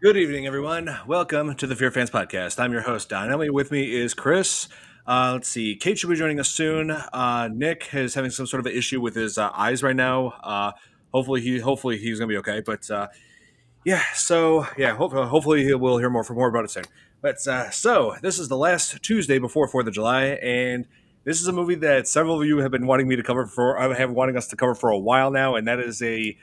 Good evening, everyone. Welcome to the FearFans podcast. I'm your host, Don. Emily, with me is Chris. Let's see. Kate should be joining us soon. Nick is having some sort of an issue with his eyes right now. Hopefully he's gonna be okay. But hopefully we'll hear more about it soon. But so this is the last Tuesday before 4th of July, and this is a movie that several of you have been wanting me to cover for. Have wanting us to cover for a while now, and that is a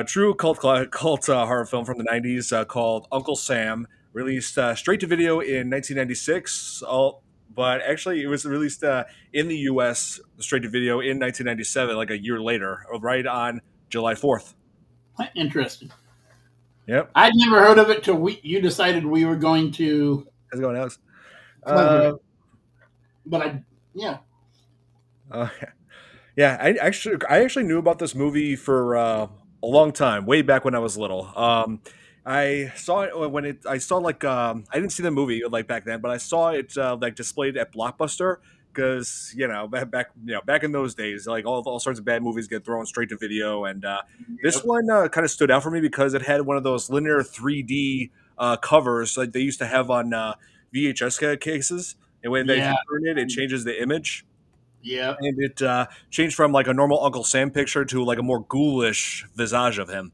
true cult horror film from the 90s called Uncle Sam, released straight to video in 1996. But actually, it was released in the U.S. straight to video in 1997, like a year later, right on July 4th. Interesting. Yep. I'd never heard of it till you decided we were going to. How's it going, Alex? Yeah. Yeah, I actually knew about this movie for a long time, way back when I was little. I saw it I saw I didn't see the movie like back then, but I saw it like displayed at Blockbuster because back in those days, like all sorts of bad movies get thrown straight to video, and this one kind of stood out for me because it had one of those linear 3D covers like they used to have on VHS cases, and when they turn it changes the image. Yeah. And it changed from like a normal Uncle Sam picture to like a more ghoulish visage of him.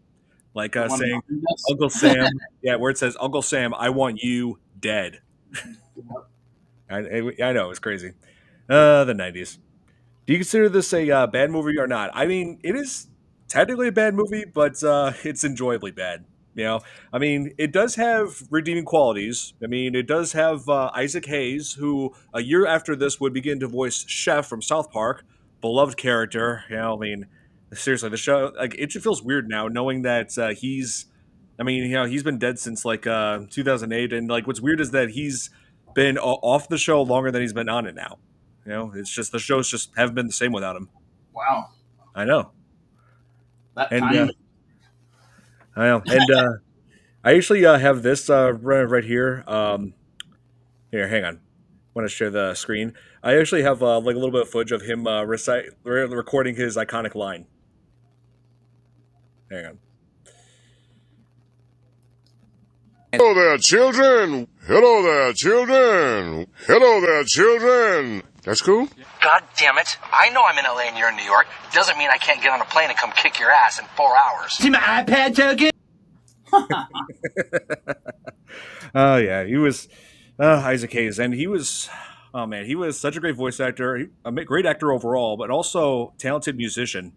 Like saying, Uncle Sam, where it says, Uncle Sam, I want you dead. I know, it's crazy. The 90s. Do you consider this a bad movie or not? I mean, it is technically a bad movie, but it's enjoyably bad. I mean, it does have redeeming qualities. I mean, it does have Isaac Hayes, who a year after this would begin to voice Chef from South Park, beloved character. I mean, seriously, the show it just feels weird now knowing that he's been dead since 2008, and like what's weird is that he's been off the show longer than he's been on it now. It's just the shows just haven't been the same without him. Wow. I know. Time. I know, and I actually have this right here. Here, hang on. I want to share the screen. I actually have a little bit of footage of him recording his iconic line. Hang on. Hello there, children. Hello there, children. Hello there, children. That's cool. God damn it. I know I'm in LA and you're in New York. Doesn't mean I can't get on a plane and come kick your ass in 4 hours. See my iPad token? Oh, yeah. He was Isaac Hayes. And he was, he was such a great voice actor. A great actor overall, but also talented musician.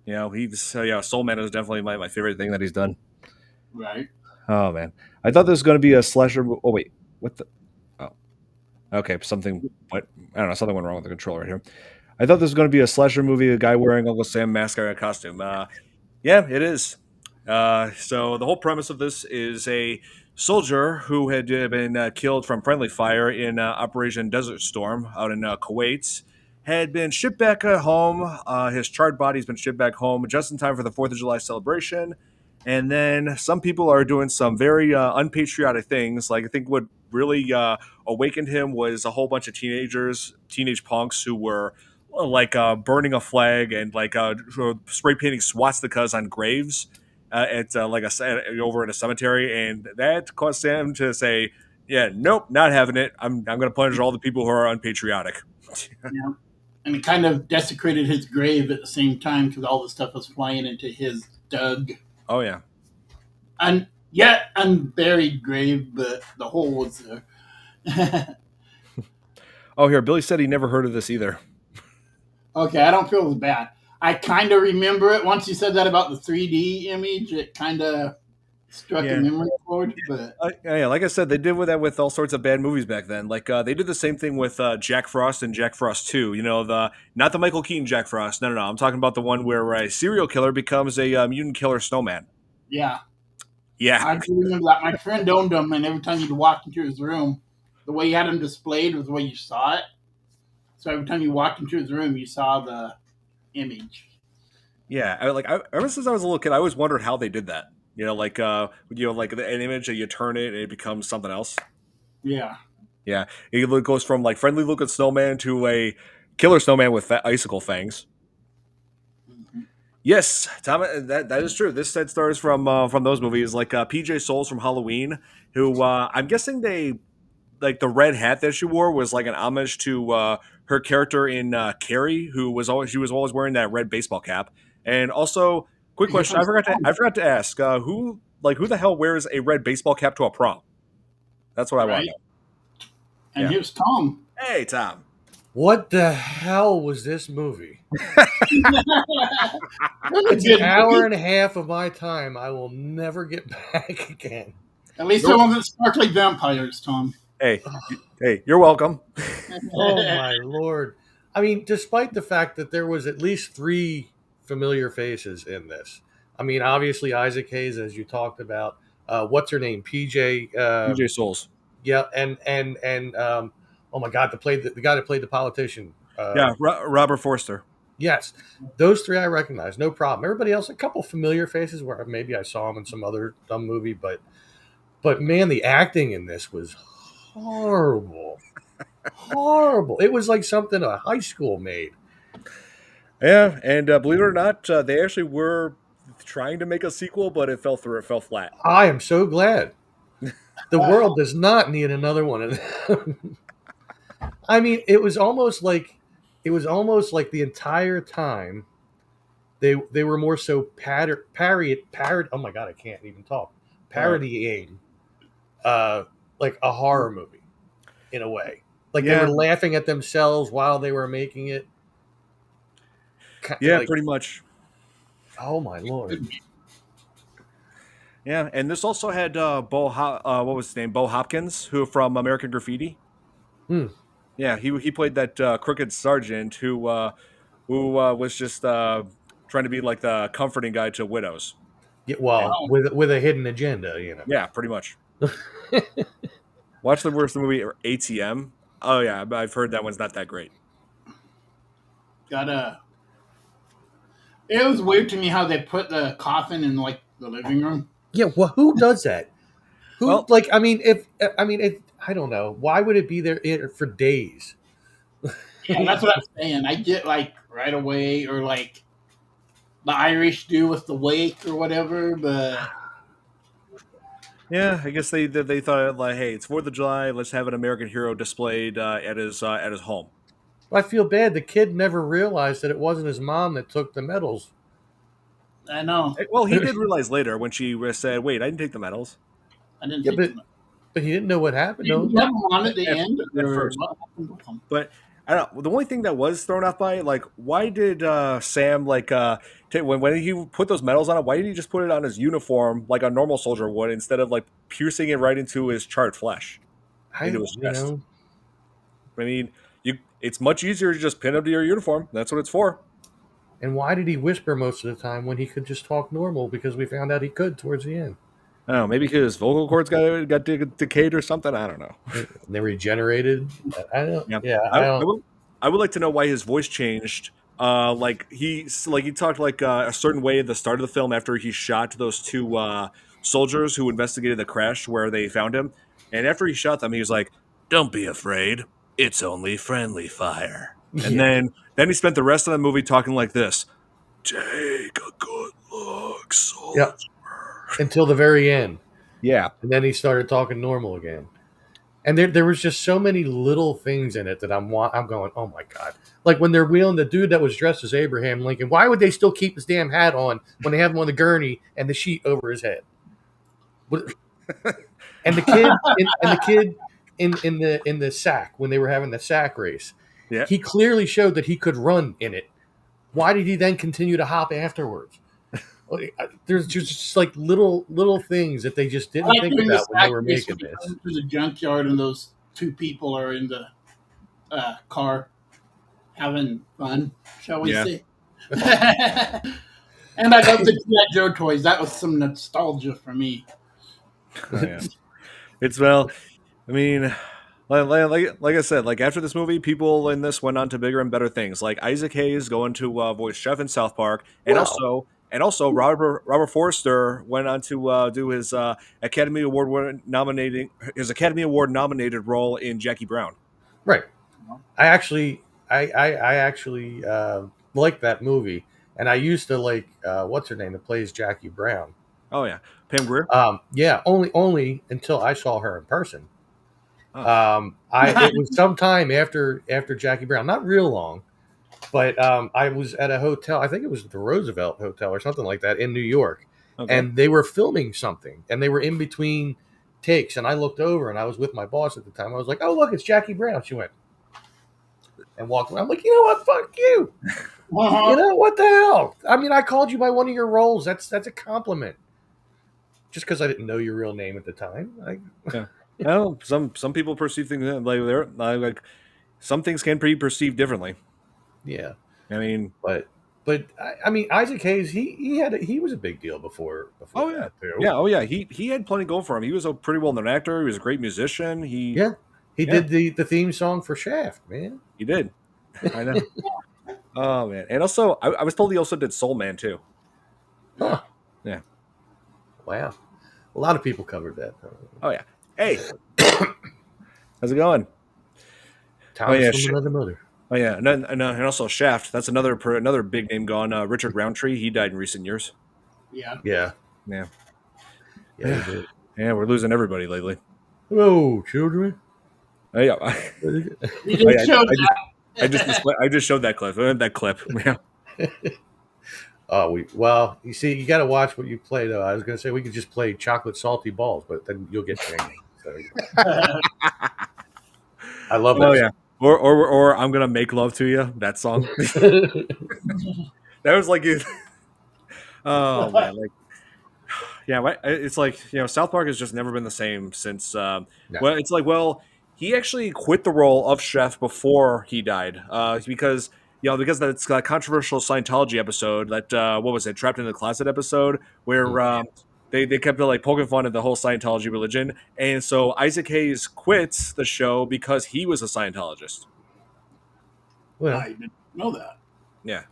He's, Soul Man is definitely my favorite thing that he's done. Right. Oh, man. I thought this was going to be a slasher. Oh, wait. What the? Okay, something went wrong with the controller right here. I thought this was going to be a slasher movie, a guy wearing Uncle Sam mask or a costume. Yeah, it is. So the whole premise of this is a soldier who had been killed from friendly fire in Operation Desert Storm out in Kuwait had been shipped back home. His charred body's been shipped back home just in time for the 4th of July celebration. And then some people are doing some very unpatriotic things. Like I think what really awakened him was a whole bunch of teenage punks who were burning a flag and spray painting swastikas on graves over in a cemetery, and that caused Sam to say, "Yeah, nope, not having it. I'm going to punish all the people who are unpatriotic." Yeah. And it kind of desecrated his grave at the same time because all the stuff was flying into his dug. Oh yeah. And yet unburied grave, but the hole was there. Oh, here, Billy said he never heard of this either. Okay, I don't feel as bad. I kind of remember it. Once you said that about the 3D image, it kind of struck a memory chord. But like I said, they did that with all sorts of bad movies back then. Like they did the same thing with Jack Frost and Jack Frost 2. Not the Michael Keaton Jack Frost. No. I'm talking about the one where a serial killer becomes a mutant killer snowman. Yeah. Yeah. I do remember that. My friend owned them, and every time you'd walk into his room, the way he had them displayed was the way you saw it. So every time you walked into his room, you saw the image. Yeah, ever since I was a little kid, I always wondered how they did that. An image that you turn it and it becomes something else. Yeah. Yeah, it goes from like friendly looking snowman to a killer snowman with icicle fangs. Mm-hmm. Yes, Tom, that is true. This set stars from those movies, like PJ Souls from Halloween, who I'm guessing they like the red hat that she wore was like an homage to her character in Carrie, who was always she was always wearing that red baseball cap. And also, quick You're question, from I forgot to ask who the hell wears a red baseball cap to a prom? That's what I want right? to know. And Yeah. here's Tom. Hey, Tom. What the hell was this movie? That's a It's an good hour movie. and a half of my time I will never get back again. At least it wasn't sparkly vampires, Tom. Hey, hey, you're welcome. Oh my lord. I mean, despite the fact that there was at least 3 familiar faces in this. I mean, obviously Isaac Hayes, as you talked about. What's her name? PJ. PJ Souls. Yeah, and oh my God, the guy that played the politician. Yeah, Robert Forster. Yes, those 3 I recognize, no problem. Everybody else, a couple familiar faces where maybe I saw them in some other dumb movie, but man, the acting in this was horrible, horrible. It was like something a high school made. Yeah, and believe it or not, they actually were trying to make a sequel, but it fell through. It fell flat. I am so glad. The world does not need another one of them. I mean, it was almost like the entire time they were more so parrot. Oh my God, I can't even talk. Parodying, like a horror movie in a way. Like they Yeah. were laughing at themselves while they were making it. Yeah, Like, pretty much. oh my lord. Yeah, and this also had what was his name? Bo Hopkins, who from American Graffiti. Hmm. Yeah, he played that crooked sergeant who was just trying to be like the comforting guy to widows. Yeah, And well, with a hidden agenda, you know. yeah, pretty much. Watch the worst movie ATM. Oh yeah, I've heard that one's not that great. It was weird to me how they put the coffin in like the living room. Yeah, well, who does that? Who Well, like? If I don't know. Why would it be there for days? Yeah, that's what I'm saying. I get like right away, or like the Irish do with the wake or whatever, but yeah, I guess they thought like, hey, it's 4th of July. Let's have an American hero displayed at his home. I feel bad. The kid never realized that it wasn't his mom that took the medals. I know Well, he did realize later when she said, "Wait, I didn't take the medals." I didn't Yeah, think but of it. he didn't know what happened. Did No, you have them on at the At, end, at or first. what happened with them? But I don't know. The only thing that was thrown off by it, like, why did Sam when he put those medals on it? Why did he just put it on his uniform like a normal soldier would instead of like piercing it right into his charred flesh, into his you chest? know. I mean, it's much easier to just pin up to your uniform. That's what it's for. And why did he whisper most of the time when he could just talk normal? Because we found out he could towards the end. I don't know. Maybe his vocal cords got decayed or something. I don't know. And they regenerated. I don't. Yeah, Yeah, I don't. I would like to know why his voice changed. Like he talked like a certain way at the start of the film after he shot those 2 soldiers who investigated the crash where they found him, and after he shot them, he was like, "Don't be afraid. It's only friendly fire." And Yeah. then he spent the rest of the movie talking like this: "Take a good look, soldier." Yep. Until the very end, Yeah. and then he started talking normal again. And there was just so many little things in it that I'm going, oh my God. Like when they're wheeling the dude that was dressed as Abraham Lincoln, why would they still keep his damn hat on when they have him on the gurney and the sheet over his head? And the kid in the sack when they were having the sack race, Yeah. he clearly showed that he could run in it. Why did he then continue to hop afterwards? There's just like little things that they just I didn't like think doing the about when they were sacrifice making when you this. come to the junkyard and those 2 people are in the car having fun, shall we Yeah. say? And I love the G.I. Joe toys. That was some nostalgia for me. Oh, yeah. It's well, I mean, like I said, like after this movie, people in this went on to bigger and better things. Like Isaac Hayes going to voice Chef in South Park, and Well, also Robert Forster went on to do his Academy Award nominated role in Jackie Brown. right. I actually like that movie, And I used to like what's her name that plays Jackie Brown. Oh yeah, Pam Grier. Yeah, only until I saw her in person. Oh. It was sometime after Jackie Brown, not real long, but I was at a hotel. I think it was the Roosevelt Hotel or something like that in New York, Okay. and they were filming something, and they were in between takes, and I looked over, and I was with my boss at the time. I was like, "Oh, look, it's Jackie Brown." She went and walked around. I'm like, "You know what? Fuck you. You know what the hell? I mean, I called you by one of your roles. That's a compliment. Just because I didn't know your real name at the time." Yeah. Well, some people perceive things like they're like some things can be perceived differently. Yeah. I mean, but I mean, Isaac Hayes, he was a big deal before oh yeah, that too. yeah, oh yeah. He had plenty going for him. He was a pretty well known actor. He was a great musician. He did the theme song for Shaft, man. He did. I know. Oh man, and also I was told he also did Soul Man too. Huh. Yeah. Wow. A lot of people covered that. Oh yeah. Hey, how's it going? Thomas from Another Mother. Oh yeah, and also Shaft. That's another big name gone. Richard Roundtree. He died in recent years. Yeah. Yeah. Yeah. Yeah. He did. Yeah, we're losing everybody lately. Oh, children. Oh yeah. I just showed that clip. That clip. Yeah. Well, you see, you got to watch what you play, though. I was going to say we could just play Chocolate Salty Balls, but then you'll get angry. So. I love that. Oh yeah. Or I'm gonna make love to you. That song. That was like, oh man, like, yeah. It's like, South Park has just never been the same since. No. Well, it's like, he actually quit the role of chef before he died, because that's a controversial Scientology episode that what was it, Trapped in the Closet episode, where they kept like poking fun at the whole Scientology religion, and so Isaac Hayes quits the show because he was a Scientologist. Well, I didn't know that. Yeah,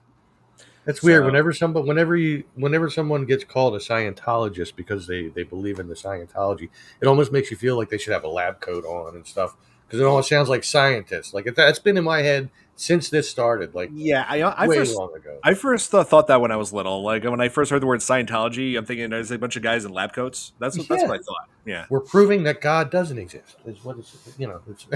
that's weird. Whenever someone gets called a Scientologist because they believe in the Scientology, it almost makes you feel like they should have a lab coat on and stuff, because it almost sounds like scientists. Like that's been in my head since this started. Like, yeah, long ago. I first thought that when I was little. Like when I first heard the word Scientology, I'm thinking there's a bunch of guys in lab coats. That's what I thought. Yeah, we're proving that God doesn't exist. Is what it's It's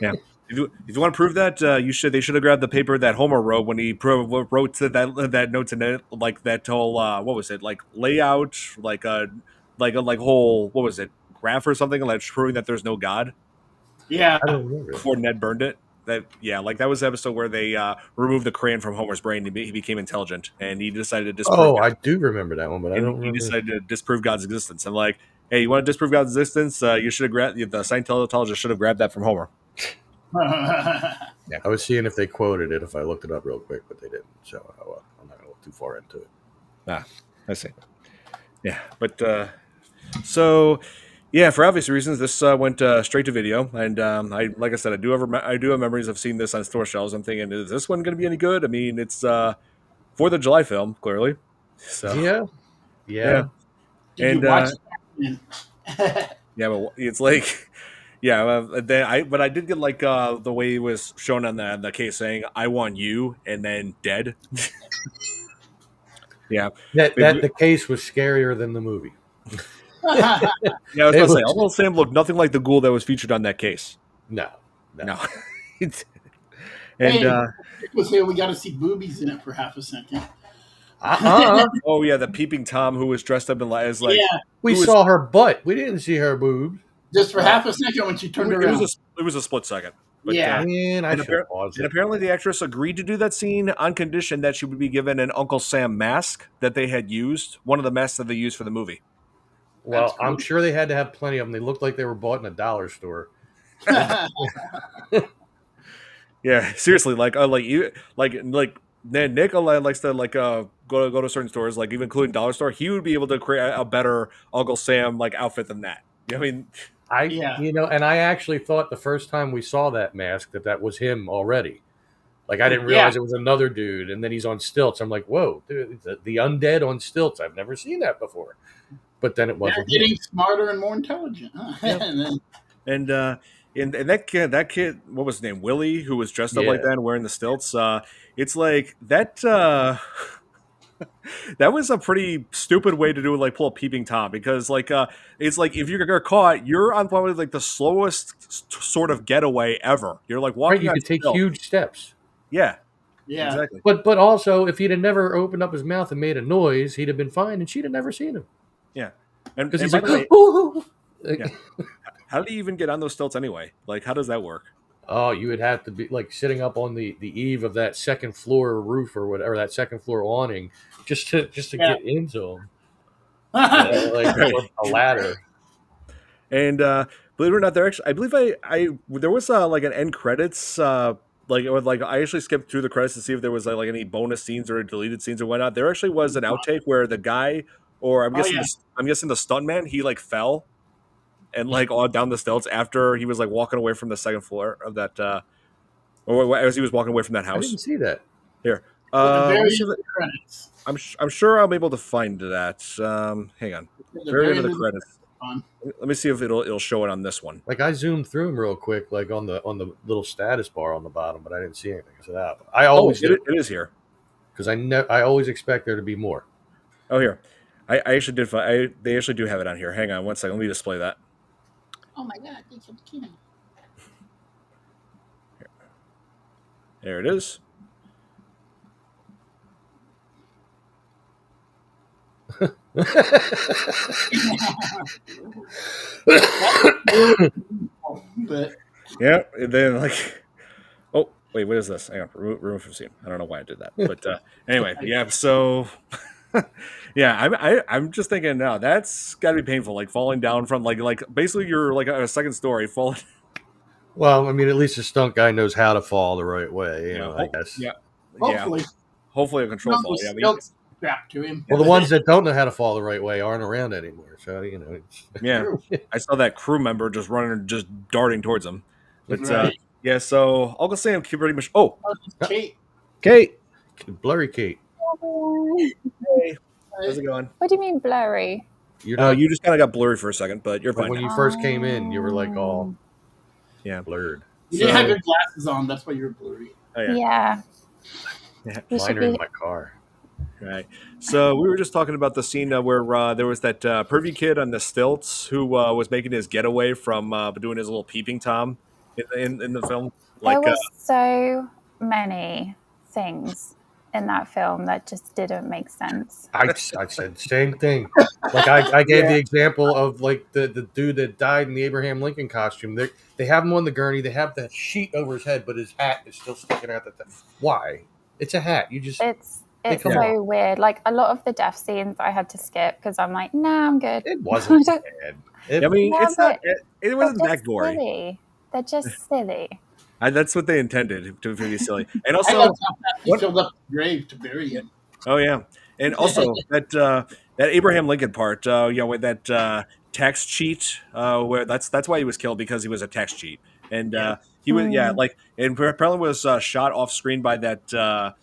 yeah. If you want to prove that, they should have grabbed the paper that Homer wrote when he wrote that note to like that whole what was it, like layout, like whole, what was it, graph or something, like proving that there's no God. Yeah, I don't remember before Ned burned it. That was the episode where they removed the crayon from Homer's brain. He became intelligent, and he decided to disprove. Oh, I do remember that one, but I don't remember. He decided to disprove God's existence. I'm like, hey, you want to disprove God's existence? You should have grabbed the Scientologist should have grabbed that from Homer. Yeah, I was seeing if they quoted it if I looked it up real quick, but they didn't. So I'm not going to look too far into it. I see. Yeah, but so yeah, for obvious reasons, this went straight to video, and like I said, I do have memories of seeing this on store shelves. I'm thinking, is this one going to be any good? I mean, it's 4th of July film, clearly. So yeah. Did and you watch yeah, but it's like. Yeah, but I did get like the way it was shown on the case saying "I want you" and then dead. Yeah, that the case was scarier than the movie. Yeah, I was about to say, Uncle Sam looked nothing like the ghoul that was featured on that case. No. And we got to see boobies in it for half a second. Oh yeah, the peeping Tom who was dressed up as like we saw her butt. We didn't see her boobs. Just for half a second when she turned around. It was a split second. But, man, and apparently the actress agreed to do that scene on condition that she would be given an Uncle Sam mask that they had used, one of the masks that they used for the movie. Well, cool. I'm sure they had to have plenty of them. They looked like they were bought in a dollar store. Yeah, seriously, Nick likes to go to certain stores, like even including dollar store. He would be able to create a better Uncle Sam like outfit than that. I mean, and I actually thought the first time we saw that mask that was him already. Like I didn't realize it was another dude, and then he's on stilts. I'm like, whoa, dude, the undead on stilts. I've never seen that before. But then it wasn't. They're getting smarter and more intelligent. Huh? Yeah. and that kid, what was his name, Willie, who was dressed up like that and wearing the stilts. It's like that. That was a pretty stupid way to do like pull a peeping tom because like it's like if you're caught, you're on probably like the slowest sort of getaway ever. You're like Right, walking you on could take stilts. huge steps. Yeah, Yeah. exactly. But also, if he'd have never opened up his mouth and made a noise, he'd have been fine, and she'd have never seen him. Yeah, and Because he's by like, the way, "Ooh." yeah. How did he even get on those stilts anyway? Like, how does that work? Oh, you would have to be like sitting up on the eve of that second floor roof or whatever, that second floor awning, just to Yeah. get into him. Like Right. a ladder. And believe it or not, there actually, I believe I there was like an end credits. Like it was like I actually skipped through the credits to see if there was like any bonus scenes or deleted scenes or whatnot. There actually was an outtake where the guy, or I'm Oh, guessing, yeah. I'm guessing the stuntman, he like fell and like all down the stilts after he was like walking away from the second floor of that, or as he was walking away from that I house. didn't see that. Here, At the let very me see end if of the credits. I'm sure I'm able to find that. Hang on, At the very end of the end credits. fun. Let me see if it'll show it on this one. Like I zoomed through him real quick, like on the little status bar on the bottom, but I didn't see anything. So that I always it is here. because I always expect there to be more. Oh, here. I actually did find. They actually do have it on here. Hang on one second. Let me display that. Oh my god, they kept kidding. There it is. But Yeah. And then like, oh wait, what is this? Hang on. Room from scene. I don't know why I did that, but anyway, yeah. So, yeah, I'm just thinking now that's got to be painful. Like falling down from like basically you're like on a second story falling. Well, I mean, at least the stunt guy knows how to fall the right way. You know, I Oh, guess. yeah. hopefully, Hopefully a control fall. Yeah. I mean, strapped to him. Well, the ones that don't know how to fall the right way aren't around anymore. So you know, it's yeah. I saw that crew member just running, just darting towards him. But Right. yeah. So Uncle Sam pretty much. Oh, Kate. Kate. blurry Kate. Hey, how's it going? What do you mean blurry? You're not, You just kind of got blurry for a second, but you're like fine. when now. you first came in, you were like all Yeah. blurred. You didn't So- have your glasses on. That's why you're blurry. Oh, yeah. Yeah. Yeah. You should Mine are in be. my car. Right. So we were just talking about the scene where there was that pervy kid on the stilts who was making his getaway from doing his little peeping tom in the film. There Like, were so many things in that film that just didn't make sense. I said same thing. Like I gave the example of like the dude that died in the Abraham Lincoln costume. They have him on the gurney. They have that sheet over his head, but his hat is still sticking out. Why? It's a hat. You just It's come so on. weird. Like a lot of the death scenes I had to skip because I'm like, nah, I'm good. It wasn't I bad. I mean, Yeah, it's not. but It wasn't They're that just gory. silly. They're just silly. That's what they intended to be silly. And I also, love how fast he what- filled up the grave to bury him. oh yeah, and also that Abraham Lincoln part, with that tax cheat, where that's why he was killed, because he was a tax cheat, and he was and apparently was shot off screen by that.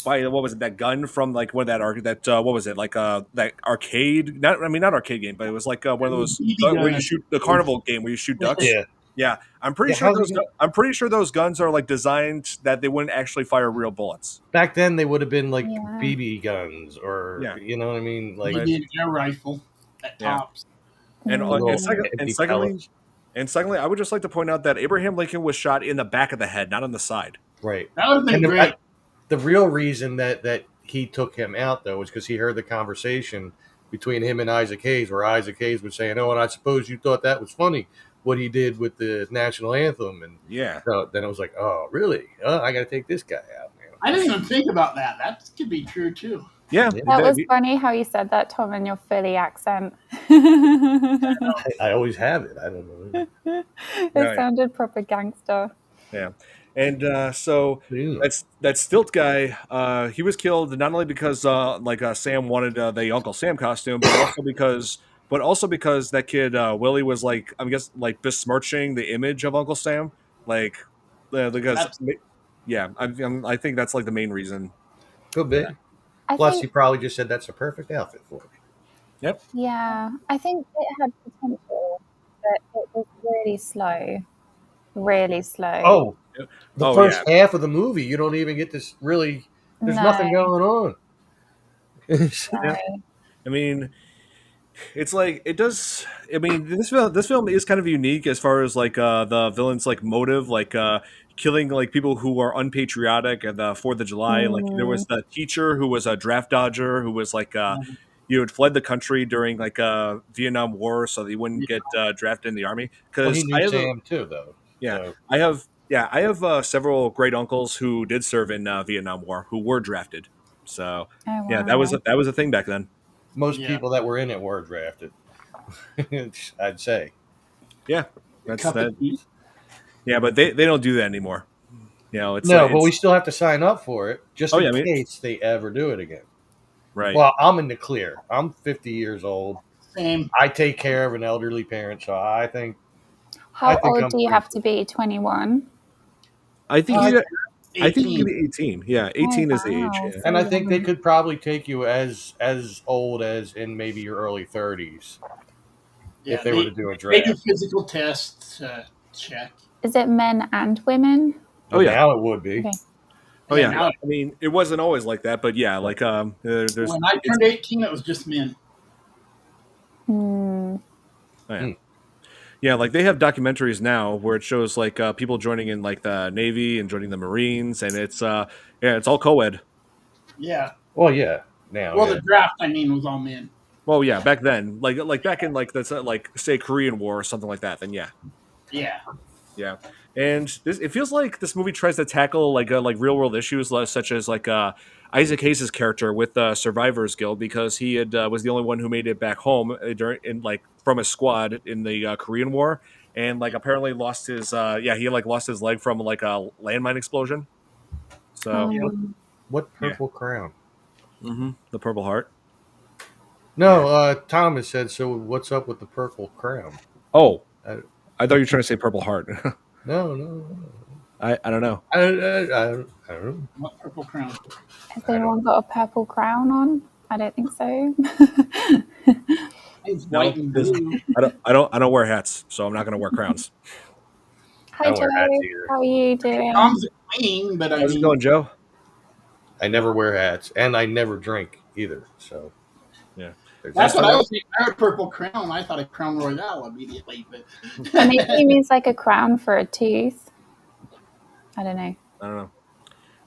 By what was it? That gun from like what that what was it, like that arcade? Not arcade game, but it was like one of those where you shoot the carnival game where you shoot ducks. Yeah. Yeah, I'm pretty Yeah, sure how's those. it I'm pretty sure those guns are like designed that they wouldn't actually fire real bullets. Back then, they would have been like Yeah. BB guns, or Yeah. you know what I mean, like He did air rifle at Yeah. tops. And, little and secondly, I would just like to point out that Abraham Lincoln was shot in the back of the head, not on the side. right. That would have been And great. the real reason that he took him out though was because he heard the conversation between him and Isaac Hayes, where Isaac Hayes was saying, "Oh, and I suppose you thought that was funny what he did with the national anthem," and Yeah, so then it was like, "Oh, really? I got to take this guy out." Man. I didn't even think about that. That could be true too. yeah. That was funny how you said that, Tom, in your Philly accent. I always have it. I don't know. It Right. sounded proper gangster. Yeah. And so Yeah. that stilt guy, he was killed not only because Sam wanted the Uncle Sam costume, but also because that kid Willie was like, I guess, like besmirching the image of Uncle Sam, like because I think that's like the main reason. Could be. I Plus, think, he probably just said that's a perfect outfit for me. Yep. yeah, I think it had potential, but it was really slow. Really slow. Oh, the Oh, first half of the movie, you don't even get this really. There's No. nothing going on. No. I mean, it's like it does. I mean, this film is kind of unique as far as like the villain's like motive, like killing like people who are unpatriotic at the Fourth of July. Like there was the teacher who was a draft dodger who was like had fled the country during like Vietnam War so that he wouldn't get drafted in the army. Well, he Because knew Sam too, though. yeah, So, I have several great uncles who did serve in Vietnam War who were drafted. So Oh, yeah, wow. that was a thing back then. most Yeah. people that were in it were drafted. I'd say. Yeah, that's Cup that. of tea. Yeah, but they don't do that anymore. You know, it's No, like, but we still have to sign up for it just Oh, in yeah, I mean- case they ever do it again. right. Well, I'm in the clear. I'm 50 years old. Same. I take care of an elderly parent, so I think How think old I'm do you pretty have to be? 21? I think Uh, I think you 18. can be 18. Yeah, 18 is the age. wow. Yeah. and I think they could probably take you as old as in maybe your early 30s if they were to do a They do draft. physical tests check. Is it men and women? Oh, yeah. Now it would be. Okay. Oh yeah. Now, I mean, it wasn't always like that, but yeah, like there's when I turned 18, it was just men. oh, yeah. Yeah, like they have documentaries now where it shows like people joining in like the Navy and joining the Marines, and it's it's all co-ed. Yeah. Well, yeah. Now, Well, yeah. the draft, I mean, was all men. Well, yeah, back then, like back in like that's like say Korean War or something like that, then yeah. Yeah. Yeah, and it feels like this movie tries to tackle like real world issues such as like Isaac Hayes' character with Survivors Guild because he had was the only one who made it back home during in like from his squad in the Korean War, and like apparently lost his he like lost his leg from like a landmine explosion. So What purple crown? the Purple Heart. No, Thomas said, so what's up with the purple crown? Oh, I- I thought you were trying to say Purple Heart. No. I don't know. I don't know. What purple crown? Has anyone got a purple crown on? I don't think so. It's No, white and blue. I don't wear hats, so I'm not going to wear crowns. Hi, don't wear hats Joe. either. How are you doing? Tom's a queen, but I How's it mean, going, Joe? I never wear hats, and I never drink either. So Yeah. there's that's that. what I was thinking. I heard purple crown. I thought of Crown Royale immediately, but Maybe he means like a crown for a tooth. I don't know. I don't know.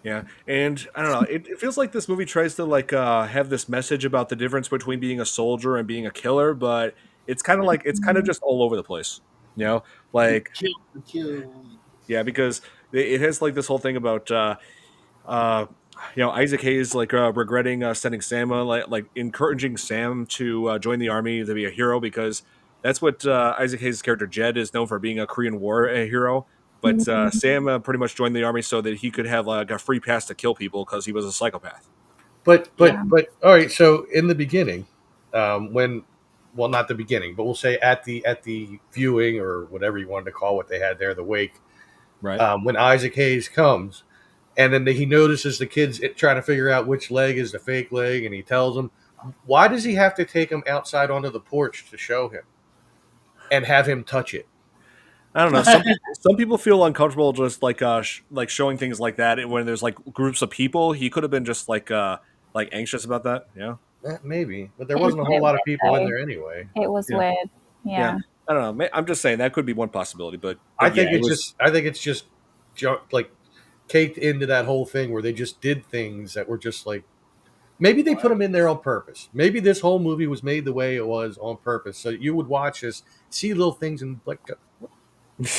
Yeah, and I don't know. It feels like this movie tries to like have this message about the difference between being a soldier and being a killer, but it's kind of just all over the place. You know, like kill. yeah, because it has like this whole thing about Isaac Hayes like regretting sending Sam like encouraging Sam to join the army to be a hero because that's what Isaac Hayes' character Jed is known for being a Korean War hero. But Sam pretty much joined the army so that he could have like a free pass to kill people because he was a psychopath. But all right. So in the beginning, not the beginning, but we'll say at the viewing or whatever you wanted to call what they had there, the wake, Right. when Isaac Hayes comes, and then he notices the kids trying to figure out which leg is the fake leg, and he tells them, why does he have to take him outside onto the porch to show him and have him touch it? I don't know. Some people feel uncomfortable just like like showing things like that when there's like groups of people. He could have been just like anxious about that. Yeah. Maybe, but there It wasn't a is a whole bit lot of weird, people in though. there anyway. It was Yeah. weird. Yeah. I don't know. I'm just saying that could be one possibility, but I think yeah, it's just like caked into that whole thing where they just did things that were just like maybe they put them in there on purpose. Maybe this whole movie was made the way it was on purpose, so you would watch this, see little things, and like,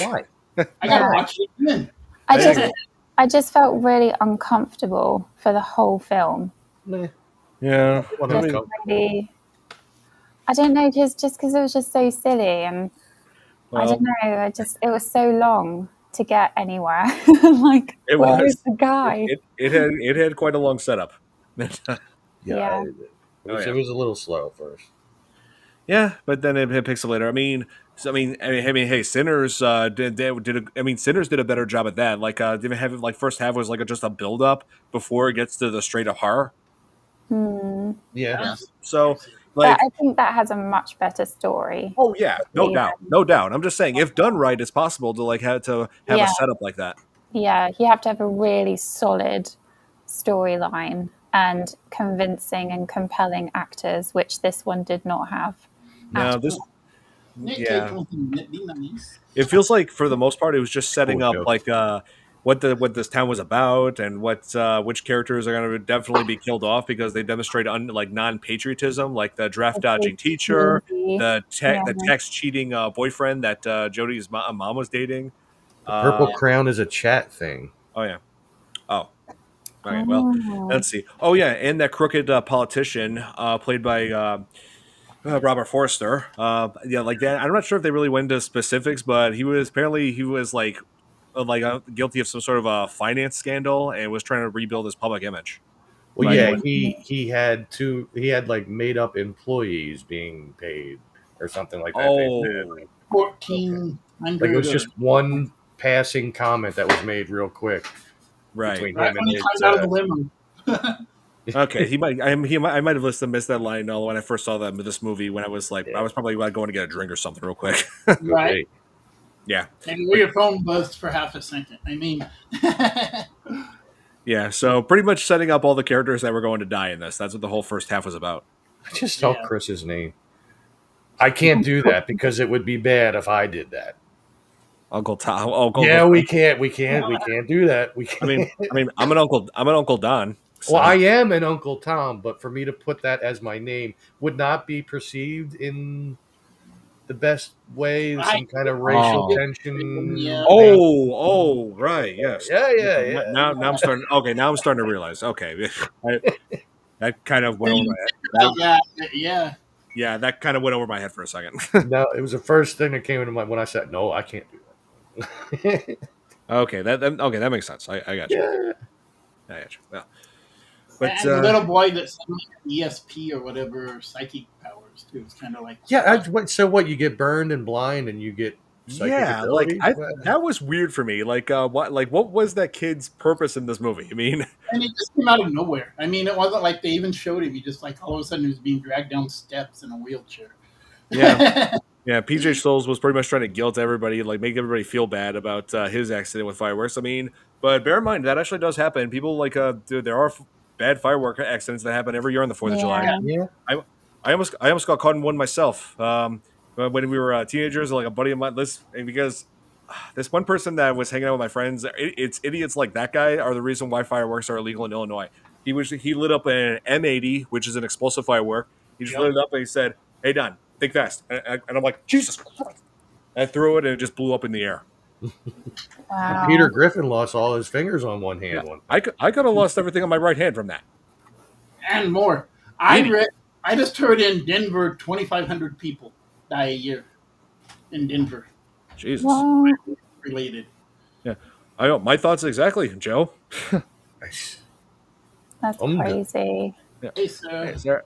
why? I gotta watch it again. I just felt really uncomfortable for the whole film. Meh. yeah. What Just uncomfortable. really, I don't know, because it was just so silly, and I don't know. It was so long to get anywhere. Like, It where was. is the guy? It had quite a long setup. Yeah. It was a little slow at first. Yeah, but then it picks up later. Hey, Sinners Sinners did a better job at that. Like, didn't have it like first half was like just a build up before it gets to the straight up horror. Yeah. So, like, I think that has a much better story. oh yeah, no doubt. I'm just saying, if done right, it's possible to like have a Yeah. setup like that. Yeah, you have to have a really solid storyline and convincing and compelling actors, which this one did not have. No, this Nick yeah. Cage wasn't be nice. It feels like for the most part it was just setting Cool up joke. like what this town was about and which characters are going to definitely be killed off because they demonstrate like non-patriotism, like the draft dodging teacher, the tax cheating boyfriend that Jodie's mom was dating. The Purple Crown is a chat thing. Oh yeah. Oh. Okay. Well, let's see. Oh yeah, and that crooked politician played by Robert Forster. Yeah, like that. I'm not sure if they really went into specifics, but he was like guilty of some sort of a finance scandal and was trying to rebuild his public image. Well, But yeah, he had like made up employees being paid or something like that. Oh, 1,400. Like it was just one passing comment that was made real quick right. between Right him when and he his. climbed out of the limo. Okay, I might have missed that line when I first saw this movie when I was like I was probably going to get a drink or something real quick. Right. Yeah. And where your phone buzzed for half a second. I mean. Yeah, so pretty much setting up all the characters that were going to die in this. That's what the whole first half was about. I just saw Chris's name. I can't do that because it would be bad if I did that. Uncle Tom. We can't do that. We can't. I mean, I'm an Uncle Don. So. Well, I am an Uncle Tom, but for me to put that as my name would not be perceived in the best way. Some kind of racial tension. Yeah. Oh, right, yes. Yeah. Now I'm starting. Okay, now I'm starting to realize. Okay, that kind of went over my head. Yeah. Yeah, that kind of went over my head for a second. No, it was the first thing that came into mind when I said, "No, I can't do that." Okay, that makes sense. I got you. Yeah. I got you. Well, but and the little boy that's ESP or whatever, psychic powers too. It's kind of like So what? You get burned and blind, and you get psychic abilities? That was weird for me. What was that kid's purpose in this movie? I mean, and it just came out of nowhere. I mean, it wasn't like they even showed him. He just like all of a sudden he was being dragged down steps in a wheelchair. Yeah. Yeah, PJ Souls was pretty much trying to guilt everybody, like make everybody feel bad about his accident with fireworks. I mean, but bear in mind that actually does happen. People there are bad firework accidents that happen every year on the 4th of July. Yeah. I almost got caught in one myself when we were teenagers. Like a buddy of mine, because this one person that was hanging out with my friends, it's idiots like that guy are the reason why fireworks are illegal in Illinois. He lit up an M80, which is an explosive firework. He just lit it up and he said, "Hey Don, think fast." And I'm like, Jesus Christ. I threw it and it just blew up in the air. Wow. Peter Griffin lost all his fingers on one hand. Yeah. I could have lost everything on my right hand from that. And more. I just heard in Denver, 2,500 people die a year in Denver. Jesus. What? Related. Yeah. I know. My thoughts exactly, Joe. That's crazy. Yeah. Hey, sir. Hey, sir.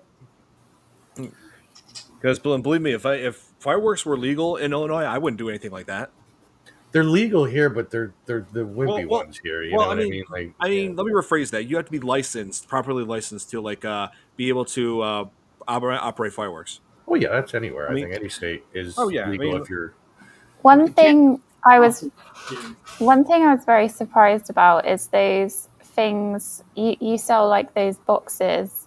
Because believe me, if fireworks were legal in Illinois, I wouldn't do anything like that. They're legal here, but they're the wimpy ones here. You know what I mean? Like, let me rephrase that. You have to be properly licensed to be able to operate fireworks. Oh yeah, that's anywhere. I think any state is legal if you're. One thing I was very surprised about is those things you sell, like those boxes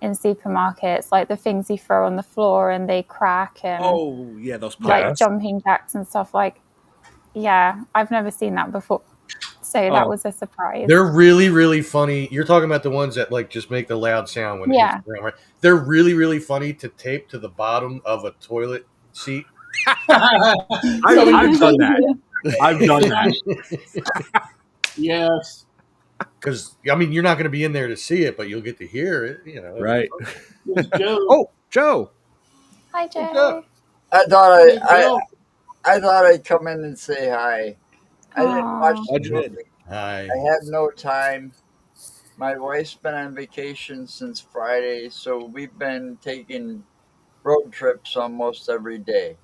in supermarkets, like the things you throw on the floor and they crack, and those like jumping jacks and stuff. Like, yeah, I've never seen that before, so that was a surprise. They're really, really funny. You're talking about the ones that like just make the loud sound when it hits the ground, right? They're really, really funny to tape to the bottom of a toilet seat. I've done that. I've done that. Yes. Because you're not going to be in there to see it, but you'll get to hear it. You know, right? Joe. Joe. Hi, Joe. I thought I'd come in and say hi. I didn't watch the movie. Hi. I had no time. My wife's been on vacation since Friday, so we've been taking road trips almost every day.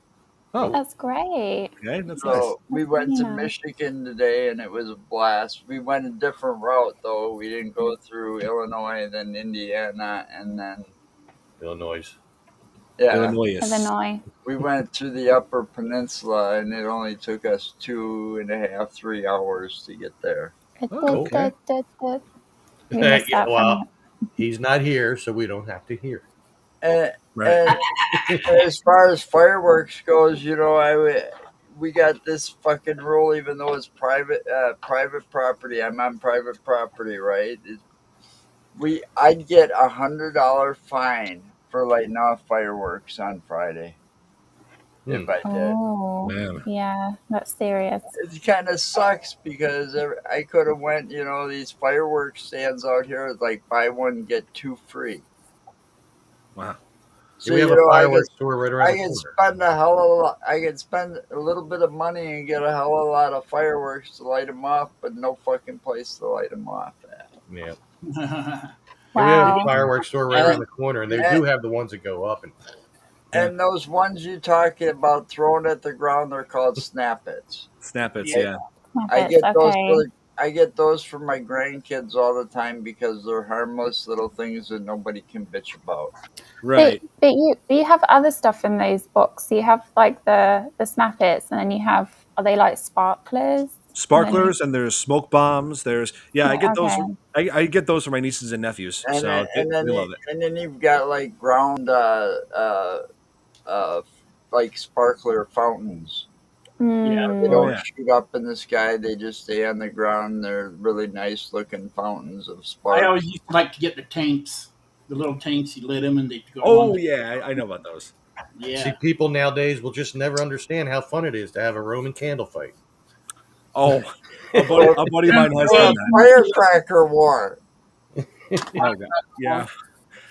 Oh, that's great. Okay, that's so nice. We went to Michigan today, and it was a blast. We went a different route, though. We didn't go through Illinois, then Indiana, and then Illinois. Yeah, Illinois. We went to the Upper Peninsula, and it only took us 2.5, 3 hours to get there. Okay. We missed that He's not here, so we don't have to hear. And, Right. and as far as fireworks goes, we got this fucking rule, even though it's private property. I'm on private property, right? I'd get $100 fine for lighting off fireworks on Friday if I did. Oh, Man. yeah, that's serious. It kind of sucks because I could have went, these fireworks stands out here is like buy one get two free. Wow. So we have a fireworks store right around I the can corner. spend a hell of a lot. I can spend a little bit of money and get a hell of a lot of fireworks to light them off, but no fucking place to light them off at. Yeah. yeah. We have a Wow. fireworks store right And- around the corner, and they do have the ones that go up. And those ones you talking about thrown at the ground, they're called snap-its. Snap-its, Yeah. yeah. I get those. Okay. I get those for my grandkids all the time because they're harmless little things that nobody can bitch about. Right. But you have other stuff in those books. You have like the snappets, and then you have, are they like sparklers? Sparklers, and there's smoke bombs. There's I get those. Okay. I get those for my nieces and nephews. And So then, they love it. and then you've got like ground like sparkler fountains. Mm. They don't yeah. shoot up in the sky; they just stay on the ground. They're really nice looking fountains of I spark. always used to like to get the tanks, the little tanks. You lit them and they go. Oh on. yeah, I know about those. Yeah. See, people nowadays will just never understand how fun it is to have a Roman candle fight. Oh, a buddy of mine has Or a done that. firecracker war. Oh, God. Yeah.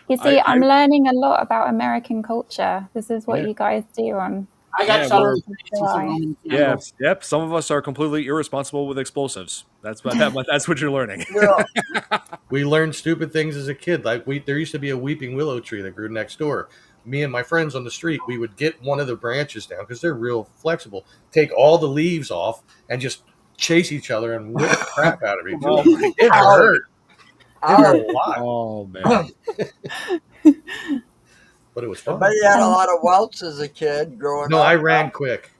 You see, I- I'm learning a lot about American culture. This is what Yeah. you guys do on. I got Yeah, some we're- Roman Yeah. candles. Yep. Some of us are completely irresponsible with explosives. That's what that's what you're learning. Well, We learned stupid things as a kid. Like there used to be a weeping willow tree that grew next door. Me and my friends on the street, we would get one of the branches down because they're real flexible. Take all the leaves off and just chase each other and whip the crap out of each Oh, other. my It hurt. It hurt a lot, Oh man. but it was fun. but you had a lot of welts as a kid growing No, up. I ran quick.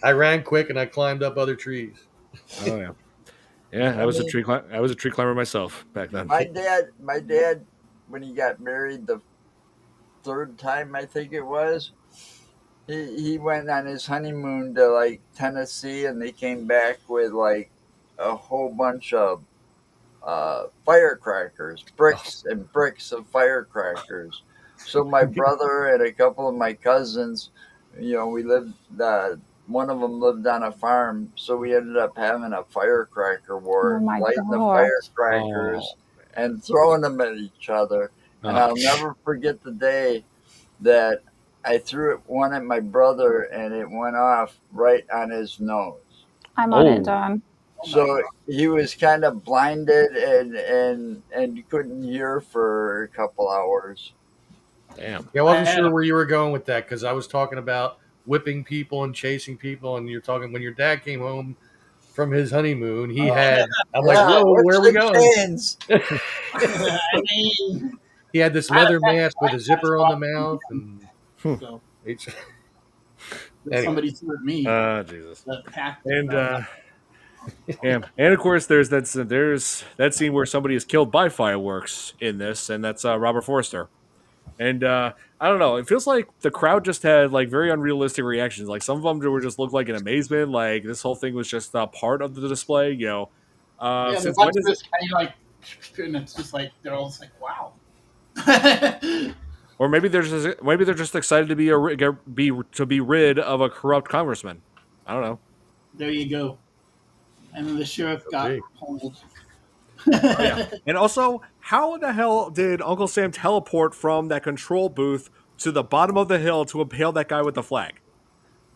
I ran quick and I climbed up other trees. Oh yeah. Yeah, I was a tree climber myself back then. My dad, when he got married the third time, I think it was, he went on his honeymoon to like Tennessee, and they came back with like a whole bunch of firecrackers, bricks and bricks of firecrackers. So my brother and a couple of my cousins, we lived. One of them lived on a farm, so we ended up having a firecracker war, Oh my lighting the God. firecrackers and throwing them at each other. And Oh. I'll never forget the day that I threw one at my brother, and it went off right on his nose. I'm on Oh. it, Don. So he was kind of blinded and couldn't hear for a couple hours. Damn. Yeah, I wasn't I had sure a- where you were going with that because I was talking about whipping people and chasing people, and you're talking when your dad came home from his honeymoon. He had. I'm like, whoa, what's where are we the going? chains? I mean, He had this leather mask with a zipper on the mouth, and so it's, somebody threw at me. Jesus. The pack And and of course there's that scene where somebody is killed by fireworks in this, and that's Robert Forster. And I don't know, it feels like the crowd just had like very unrealistic reactions. Like some of them were just looked like an amazement, like this whole thing was just a part of the display. yeah, Since the when is this kind of like, and it's just like they're all just like, wow. or maybe they're just excited to be rid of a corrupt congressman. I don't know. There you go. And then the sheriff got Okay. pulled. Yeah. And also, how the hell did Uncle Sam teleport from that control booth to the bottom of the hill to impale that guy with the flag?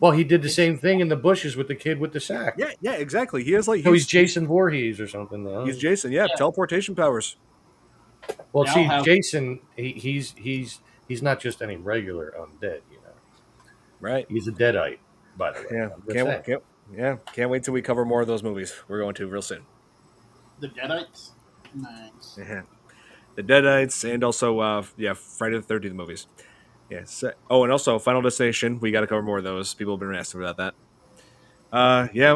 well, he did the same thing in the bushes with the kid with the sack. Yeah, exactly. He has like So he's Jason Voorhees or something, though. He's Jason. Yeah, teleportation powers. Well, Now see, have- Jason, he's not just any regular undead. Right. He's a deadite, by the way. Yeah. I'm just saying. Can't wait till we cover more of those movies. We're going to real soon. The Deadites? Nice. Yeah. The Deadites, and also Friday the 13th movies. Yes. And also Final Destination. We got to cover more of those. People have been asking about that.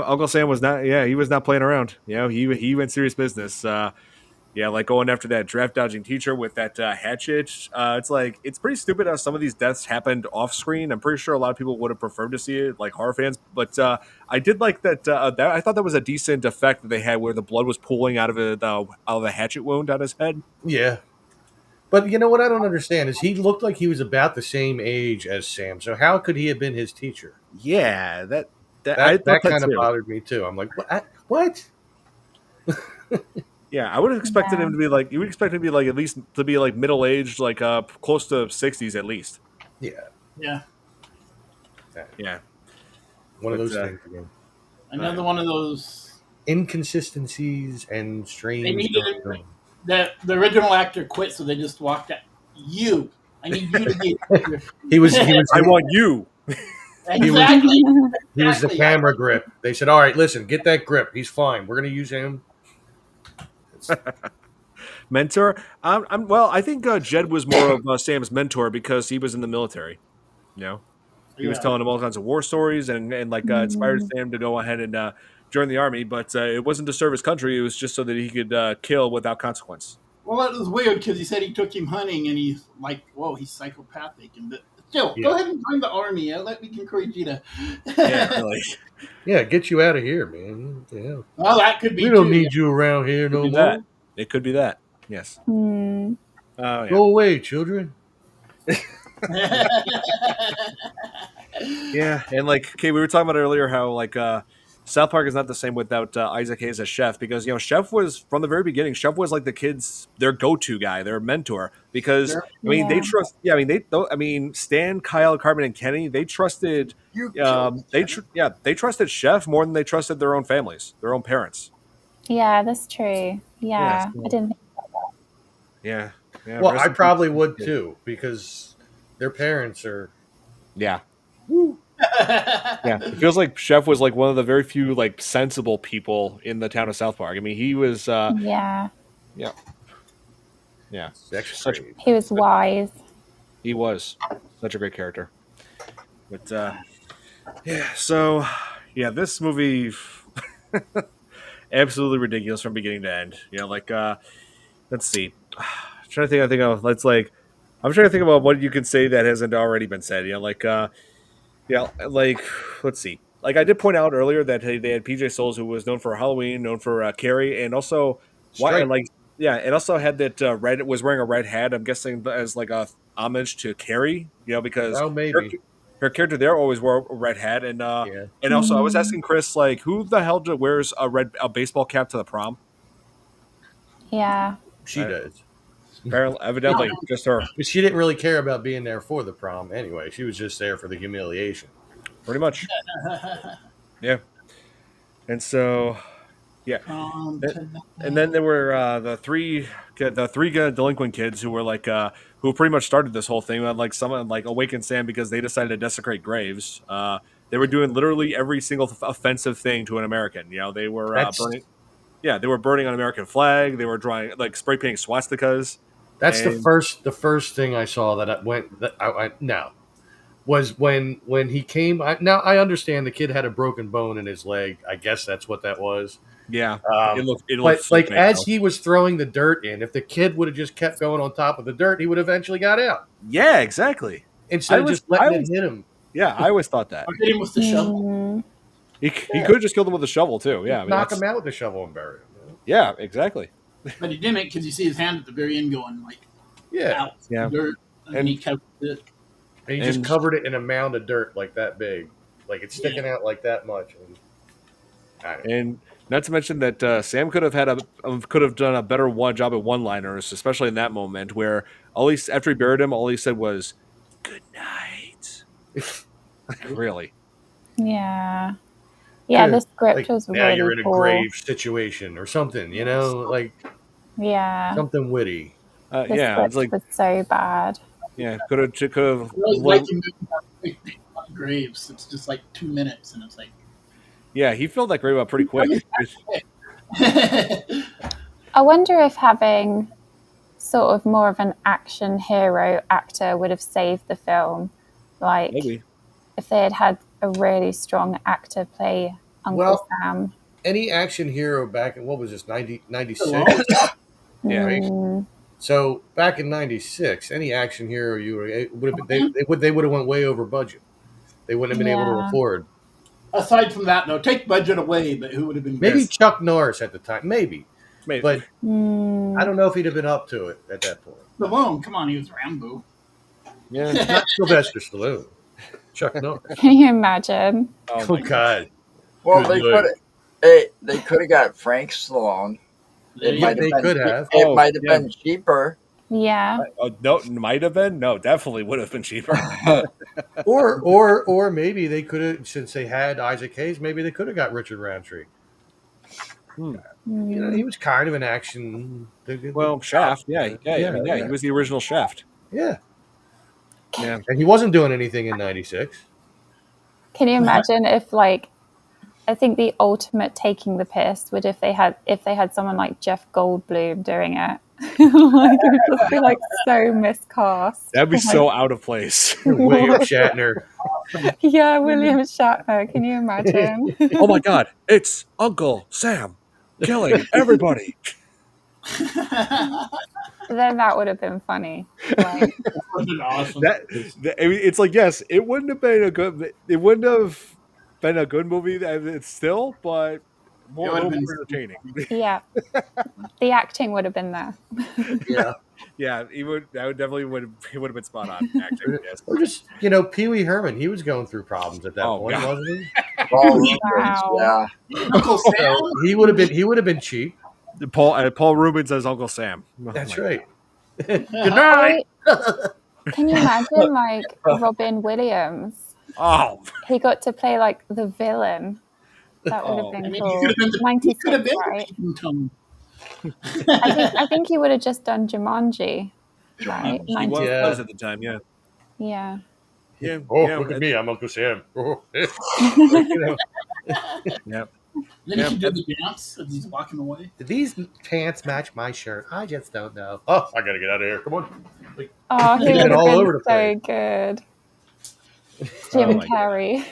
Uncle Sam was not. Yeah, he was not playing around. He went serious business. Yeah, like going after that draft dodging teacher with that hatchet. It's like it's pretty stupid how some of these deaths happened off screen. I'm pretty sure a lot of people would have preferred to see it, like horror fans. But I did like that. That I thought that was a decent effect that they had, where the blood was pooling out of the hatchet wound on his head. Yeah. But you know what I don't understand is he looked like he was about the same age as Sam. So how could he have been his teacher? Yeah, that I thought That that kind of too. bothered me too. I'm like, what? Yeah, I would have expected Yeah. him to be like you would expect him to be like at least to be like middle aged, like close to 60s at least. Yeah. Yeah. Yeah, One of but those things again. Another one of those. Inconsistencies and They strange. needed it. The original actor quit, so they just walked out. I need you to be. He was I want you. Exactly. he was the Exactly. camera grip. They said, "All right, listen, get that grip. He's fine. We're going to use him." Mentor. Well, I think Jed was more of Sam's mentor because he was in the military. You know, he was Yeah. telling him all kinds of war stories and like inspired Sam to go ahead and join the army. But it wasn't to serve his country; it was just so that he could kill without consequence. Well, that was weird because he said he took him hunting, and he's like, "Whoa, he's psychopathic." And still, Yeah. go ahead and join the army. Let me encourage you to. Yeah, really. Yeah, get you out of here, man. What the hell? Well, that could be. We don't too. need you around here no Could be more. that. It could be that. Yes. Hmm. Oh yeah. Go away, children. Yeah, and like, okay, we were talking about earlier how like South Park is not the same without Isaac Hayes as Chef, because Chef was from the very beginning. Chef was like the kids, their go-to guy, their mentor, because Sure. I mean they Yeah. trust. Yeah, I mean Stan, Kyle, Carmen, and Kenny. They trusted. You killed They trusted Chef more than they trusted their own families, their own parents. Yeah, that's true. Yeah, so- I didn't. Yeah. Yeah. Well, rest I in probably peace. would too because their parents are. Yeah. Yeah, it feels like Chef was like one of the very few like sensible people in the town of South Park. I mean, he was Yeah, Sex such grade. he was wise. he was such a great character. But yeah, so yeah, this movie absolutely ridiculous from beginning to end. Like let's see. I'm trying to think of I'm trying to think about what you can say that hasn't already been said. Like let's see. Like I did point out earlier that they had PJ Souls, who was known for Halloween, known for Carrie, and also Strike. and also had that red was wearing a red hat. I'm guessing as like a homage to Carrie, because Oh, maybe. her character there always wore a red hat, and Yeah. and also I was asking Chris like who the hell wears a baseball cap to the prom? Yeah, She Right. does. Apparently, evidently, just her, But she didn't really care about being there for the prom anyway. She was just there for the humiliation. pretty much. Yeah, and so yeah. And then there were the three delinquent kids who were like who pretty much started this whole thing. Like someone like awakened Sam because they decided to desecrate graves. They were doing literally every single offensive thing to an American. They were burning. Yeah, they were burning an American flag. They were drawing like spray painting swastikas. That's And- the first thing I saw that was when he came. Now I understand the kid had a broken bone in his leg. I guess that's what that was. Yeah, It looked but so like fake, as though. he was throwing the dirt in, if the kid would have just kept going on top of the dirt, he would have eventually got out Yeah, exactly. instead I of was- just letting I it was- hit him. Yeah, I always thought that Or hit him with the shovel. Mm, he could have just killed him with a shovel too. Yeah, I mean, Knock that's- him out with the shovel and bury him. Yeah, exactly. But he didn't because you see his hand at the very end going like Yeah, out Yeah. the dirt, and he covered it. and he just And- covered it in a mound of dirt like that big, like it's sticking out like that much. And, I don't know. And not to mention that Sam could have done a better job at one-liners, especially in that moment where after he buried him, all he said was "Good night." Like, really? yeah, yeah. Good. The script Like, was now really you're in a cool. grave situation or something, like Yeah, something witty. the Yeah, script it's like was so bad. could have. I really like him moving on graves. It's just like 2 minutes, and it's like. Yeah, he filled that grave up pretty quick. I wonder if having sort of more of an action hero actor would have saved the film. Like Maybe. if they had had a really strong actor play Uncle Well, Sam. Any action hero back in what was this 96? Yeah. Right? Mm, So back in '96, any action hero would have been they would have went way over budget. They wouldn't have been able to yeah. afford. Aside from that, though, take budget away, but who would have been Maybe Yes. Chuck Norris at the time, maybe, Maybe. but I Mm. don't know if he'd have been up to it at that point. Stallone? Come on, he was Rambo. Yeah. Not Sylvester Stallone, Chuck Norris. Can you imagine? Oh Oh my god. God, Well, Good they Lord. could. Hey, they could have got Frank Stallone. It Yeah, might they have been. could have. It Oh, might have yeah. been cheaper. Yeah. Oh, no, might have been. No, definitely would have been cheaper. or maybe they could have, since they had Isaac Hayes, maybe they could have got Richard Roundtree. Hmm. You know, he was kind of an action. Well, Shaft. Yeah. I mean, yeah. he was the original Shaft. Yeah, Yeah. and he wasn't doing anything in '96. Can you imagine if, like, I think the ultimate taking the piss would if they had someone like Jeff Goldblum doing it. Like, it would just be like so miscast. That'd be Like, so out of place. William Shatner. yeah, William Shatner. Can you imagine? Oh my god, it's Uncle Sam killing everybody. Then that would have been funny. Like, that would have been awesome. I mean, it's like, yes, it wouldn't have been a good. It wouldn't have been a good movie. It's still, but more, It a would have little been more entertaining. yeah, the acting would have been there. Yeah, Yeah, he would. That would definitely he would have been spot on acting. Yes. or just Pee Wee Herman. He was going through problems at that Oh, point, God. wasn't he? Wow. Yeah. Uncle Sam. So he would have been cheap. Paul Rubens as Uncle Sam. Oh That's my right. Good night. Can you imagine, like, Robin Williams? Oh, He got to play like the villain. That would have Oh. been I mean, cool. he could have been the 96, right? Peeping Tom. I think he would have just done Jumanji, right? he 96. Yeah. was at the time. Yeah. Yeah. Yeah. Oh, yeah, look at me! I'm Uncle Sam. Oh. Yeah. Then Yeah. he should do the dance as he's walking away. Did these pants match my shirt? I just don't know. Oh, I gotta get out of here. Come on. Oh, he He's would been have all been over the so place. good. Oh Jim my God. Carrey.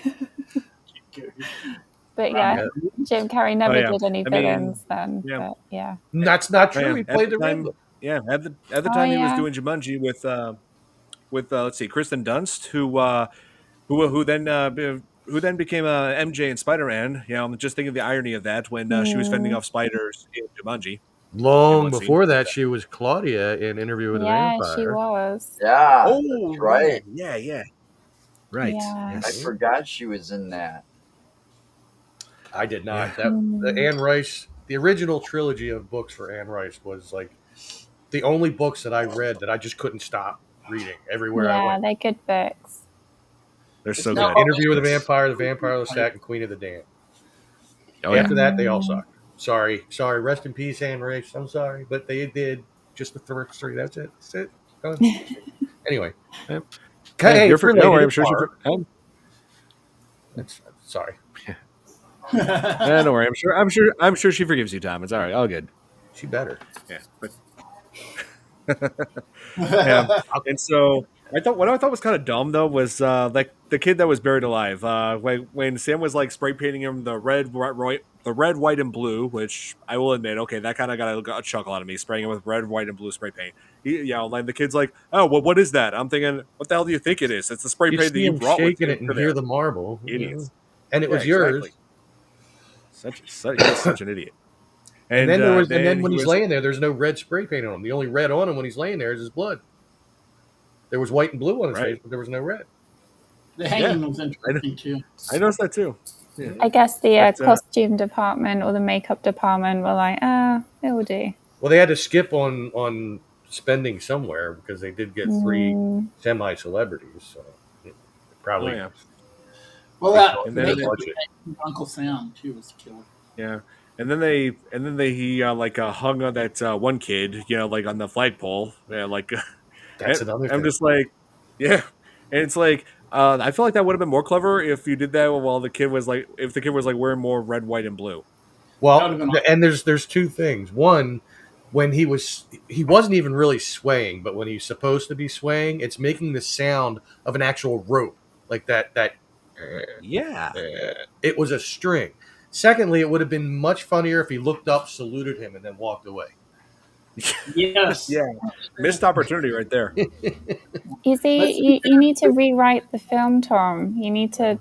But yeah, Jim Carrey never Oh, yeah. did any I mean, villains then. yeah. But yeah. That's not Oh, true. yeah. He At played the the time, Riddler. yeah. At the Oh, time, he was yeah. doing Jumanji with let's see, Kristen Dunst, who then became MJ in Spider-Man. You know, I'm just thinking of the irony of that when she was fending off spiders in Jumanji. Long one scene. before that, she was Claudia in Interview with a Yeah, Vampire. she was. Yeah. Oh, that's right. Yeah. Right. Yeah. I Yes. forgot she was in that. I did not. Yeah. The Anne Rice, the original trilogy of books for Anne Rice was like the only books that I read that I just couldn't stop reading everywhere I Yeah, went. they're good books. They're so No. good. Interview with a Vampire, The Vampire Lestat, and Queen of the Damned. Oh, yeah. After that, they all sucked. Sorry. Rest in peace, Anne Rice. I'm sorry, but they did just the first three. That's it. That's it. Done. Anyway. Yep. Hey, You're it's related. no worry, I'm It's sure Barb. she's. Sorry. Don't worry. I'm sure she forgives you, Tom. It's all right. All good. She better. Yeah. But yeah. And so what I thought was kind of dumb though was like the kid that was buried alive. When Sam was like spray painting him the red, white, and blue, which I will admit, okay, that kind of got a chuckle out of me, spraying him with red, white, and blue spray paint. Like the kid's like, oh, well, what is that? I'm thinking, what the hell do you think it is? It's the spray You paint that see you him brought with shaking you it and to hear there. the marble. Idiots. And it was Yeah, yours. exactly. He's such an idiot. And then then when he he's was- laying there, there's no red spray paint on him. The only red on him when he's laying there is his blood. There was white and blue on his Right. face, but there was no red. The hanging was interesting too. I noticed that too. I guess the But, costume department or the makeup department were like, it will do. Well, they had to skip on spending somewhere because they did get three semi-celebrities. So probably Oh, yeah. Well, that And then makeup budget. Uncle Sam too was killer. Yeah, and then he hung on that one kid, like on the flagpole. Yeah, like That's and another I'm thing. just like, yeah, and it's like I feel like that would have been more clever if you did that while the kid was like, wearing more red, white, and blue. Well, That would've been and there's two things. One, when he wasn't even really swaying, but when he's supposed to be swaying, it's making the sound of an actual rope, like that. Yeah, It was a string. Secondly, it would have been much funnier if he looked up, saluted him, and then walked away. Yes. Yeah, missed opportunity right there. You see, you need to rewrite the film, Tom. You need to,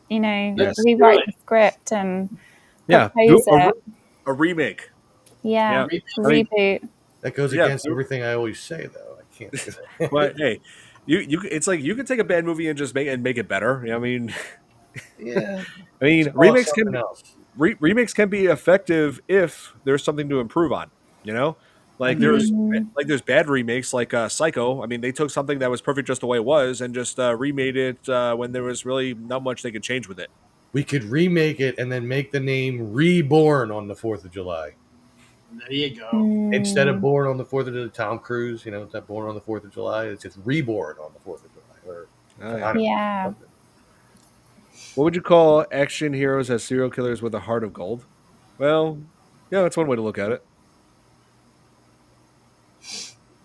Yes. rewrite the script and Yeah, propose do it. a remake. Yeah, Yeah, I mean, reboot. That goes yeah, against everything I always say, though. I can't do that. but hey, it's like you can take a bad movie and just make it better. I mean, Yeah. Call it remakes something can else. remakes can be effective if there's something to improve on. You know, like Mm, there's bad remakes like Psycho. I mean, they took something that was perfect just the way it was and just remade it when there was really not much they could change with it. We could remake it and then make the name Reborn on the 4th of July. There you go. Instead of mm. Born on the 4th of July, Tom Cruise, it's not Born on the 4th of July. It's just Reborn on the 4th of July. Or, Oh, I yeah. don't know, Yeah. something. What would you call action heroes as serial killers with a heart of gold? Well, yeah, that's one way to look at it.